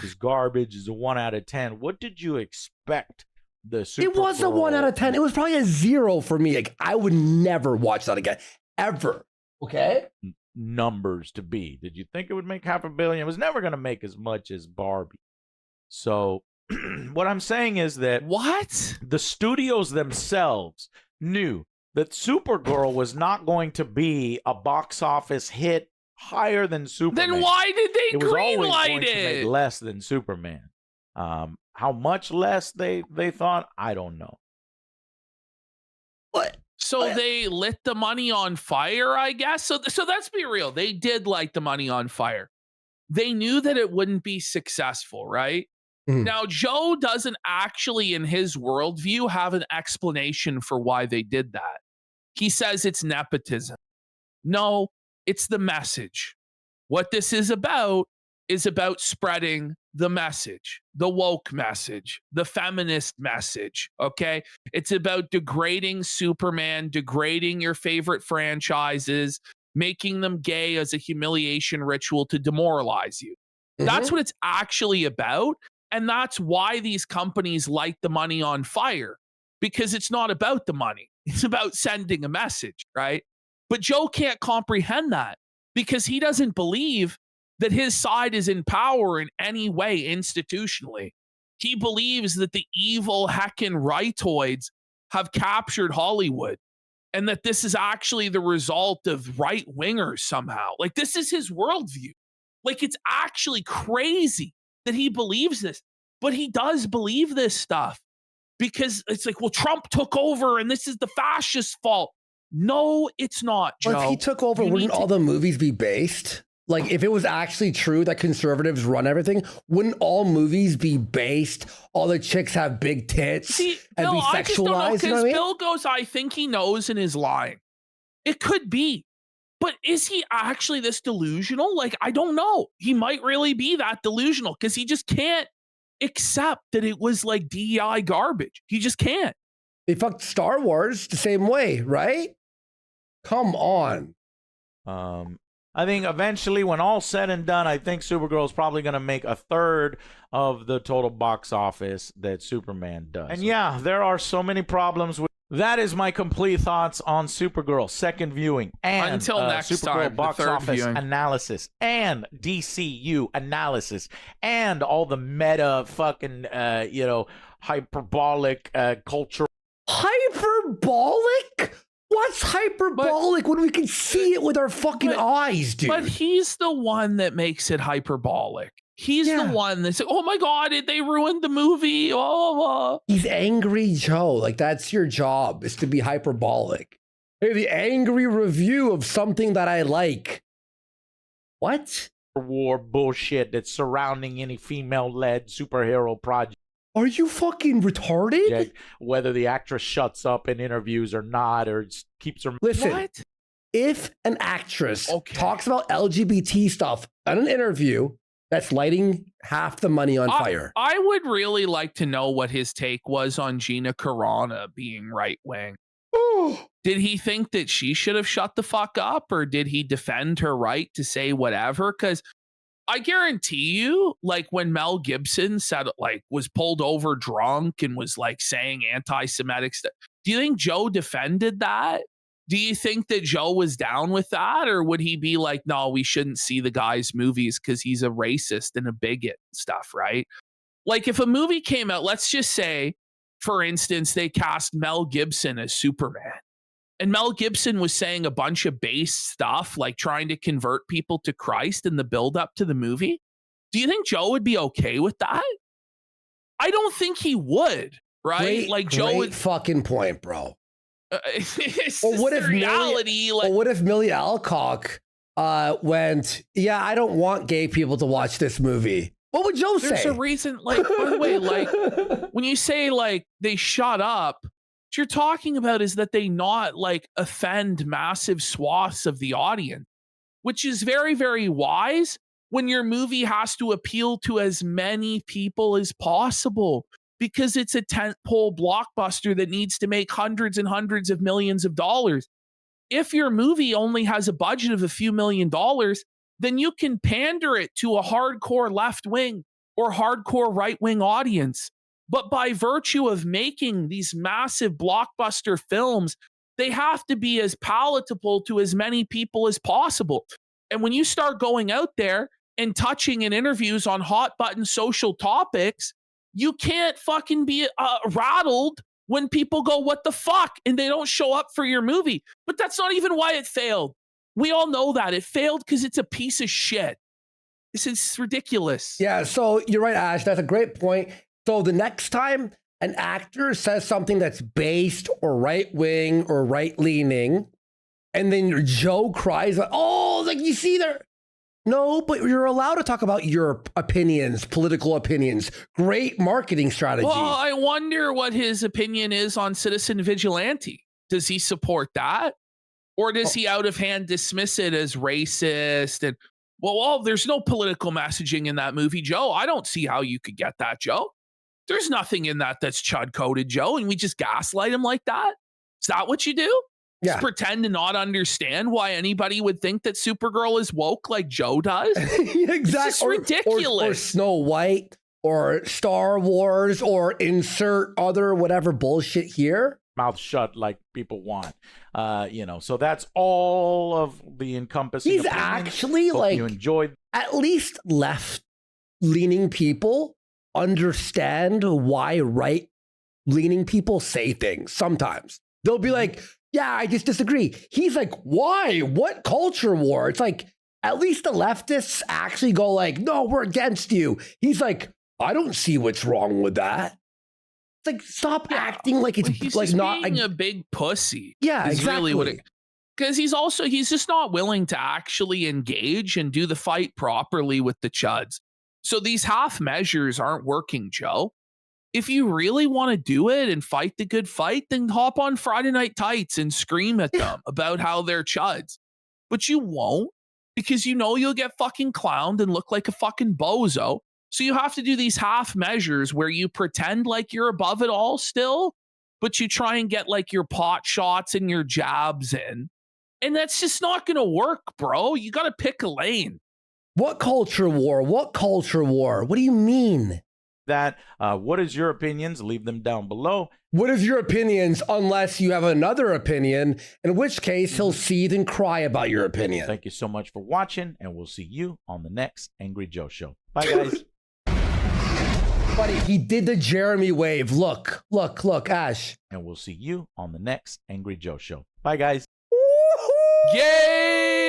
It's garbage. Is a 1 out of 10. What did you expect? It was a 1 out of 10. It was probably a 0 for me. Like, I would never watch that again, ever. Okay? Numbers to be. Did you think it would make $500 million? It was never going to make as much as Barbie. So what I'm saying is that What? the studios themselves knew that Supergirl was not going to be a box office hit higher than Superman. Then why did they It was always going greenlight to make it? less than Superman. How much less they thought, I don't know. What? So they lit the money on fire, I guess. So let's be real. They did light the money on fire. They knew that it wouldn't be successful, right? Mhm. Now, Joe doesn't actually, in his worldview, have an explanation for why they did that. He says it's nepotism. No, it's the message. What this is about spreading the message, the woke message, the feminist message, okay? It's about degrading Superman, degrading your favorite franchises, making them gay as a humiliation ritual to demoralize you. That's what it's actually about. And that's why these companies light the money on fire, because it's not about the money. It's about sending a message, right? But Joe can't comprehend that because he doesn't believe that his side is in power in any way institutionally. He believes that the evil heckin' rightoids have captured Hollywood and that this is actually the result of right wingers somehow. Like, this is his worldview. Like, it's actually crazy that he believes this, but he does believe this stuff because it's like, well, Trump took over and this is the fascist fault. No, it's not, Joe. Well, if he took over, You wouldn't need to- all the movies be based? Like, if it was actually true that conservatives run everything, wouldn't all movies be based? All the chicks have big tits See, and Bill, be I just don't know, sexualized. You know because what I mean? Bill goes, I think he knows and is lying. It could be. But is he actually this delusional? Like, I don't know. He might really be that delusional because he just can't accept that it was like DEI garbage. He just can't. They fucked Star Wars the same way, right? Come on. I think eventually, when all's said and done, I think Supergirl is probably going to make a third of the total box office that Superman does. And yeah, there are so many problems with. That is my complete thoughts on Supergirl second viewing and Until next Supergirl time, the box third office viewing. analysis and DCU analysis and all the meta fucking hyperbolic culture. Hyperbolic? What's hyperbolic when we can see it with our fucking eyes, dude? But he's the one that makes it hyperbolic. He's the one that's like, oh my God, they ruined the movie. Oh. He's angry Joe. Like, that's your job, is to be hyperbolic. Hey, the angry review of something that I like. What? War bullshit that's surrounding any female-led superhero project. Are you fucking retarded? Whether the actress shuts up in interviews or not, or just keeps her. Listen, What? if an actress talks about LGBT stuff in an interview, that's lighting half the money on fire. I would really like to know what his take was on Gina Carano being right wing. Did he think that she should have shut the fuck up, or did he defend her right to say whatever? Because I guarantee you, like, when Mel Gibson said, like, was pulled over drunk and was like saying anti-Semitic stuff, do you think Joe defended that? Do you think that Joe was down with that? Or would he be like, no, we shouldn't see the guy's movies because he's a racist and a bigot and stuff, right? Like, if a movie came out, let's just say, for instance, they cast Mel Gibson as Superman. And Mel Gibson was saying a bunch of base stuff, like trying to convert people to Christ in the build up to the movie. Do you think Joe would be okay with that? I don't think he would, right? Great fucking point, bro. It's Or what if reality? Millie Alcock went, yeah, I don't want gay people to watch this movie. What would Joe say? There's a reason, like, by the way, like, when you say, like, they shut up, what you're talking about is that they not, like, offend massive swaths of the audience, which is very, very wise when your movie has to appeal to as many people as possible. because it's a tentpole blockbuster that needs to make hundreds and hundreds of millions of dollars. If your movie only has a budget of a few $1,000,000, then you can pander it to a hardcore left wing or hardcore right wing audience. But by virtue of making these massive blockbuster films, they have to be as palatable to as many people as possible. And when you start going out there and touching in interviews on hot button social topics, you can't fucking be rattled when people go, what the fuck? And they don't show up for your movie. But that's not even why it failed. We all know that. It failed because it's a piece of shit. This is ridiculous. Yeah, so you're right, Ash. That's a great point. So the next time an actor says something that's based or right wing or right leaning, and then Joe cries, like, oh, like you see there. No, but you're allowed to talk about your opinions, political opinions. Great marketing strategy. Well, I wonder what his opinion is on Citizen Vigilante. Does he support that? Or does he out of hand dismiss it as racist? And well, there's no political messaging in that movie, Joe. I don't see how you could get that, Joe. There's nothing in that that's chud-coded, Joe, and we just gaslight him like that? Is that what you do? Yeah. Just pretend to not understand why anybody would think that Supergirl is woke like Joe does? Exactly. It's just ridiculous. Or Snow White or Star Wars or insert other whatever bullshit here. Mouth shut like people want. So that's all of the encompassing He's opinions. actually Hope like, you enjoyed. at least left-leaning people understand why right-leaning people say things sometimes. They'll be like, yeah, I just disagree. He's like, why? What culture war? It's like, at least the leftists actually go like, no, we're against you. He's like, I don't see what's wrong with that. It's like, stop acting like it's He's like just not being a big pussy. Yeah, is exactly. Really what it, because he's just not willing to actually engage and do the fight properly with the chuds. So these half measures aren't working, Joe. If you really want to do it and fight the good fight, then hop on Friday Night Tights and scream at them about how they're chuds. But you won't, because you know you'll get fucking clowned and look like a fucking bozo. So you have to do these half measures where you pretend like you're above it all still, but you try and get like your pot shots and your jabs in. And that's just not going to work, bro. You got to pick a lane. What culture war? What culture war? What do you mean? That what is your opinions? Leave them down below. What is your opinions unless you have another opinion, in which case he'll seethe and cry about your opinion. Thank you so much for watching, and we'll see you on the next Angry Joe Show. Bye, guys. Buddy, he did the Jeremy wave. Look, Ash. And we'll see you on the next Angry Joe Show. Bye, guys. Yay!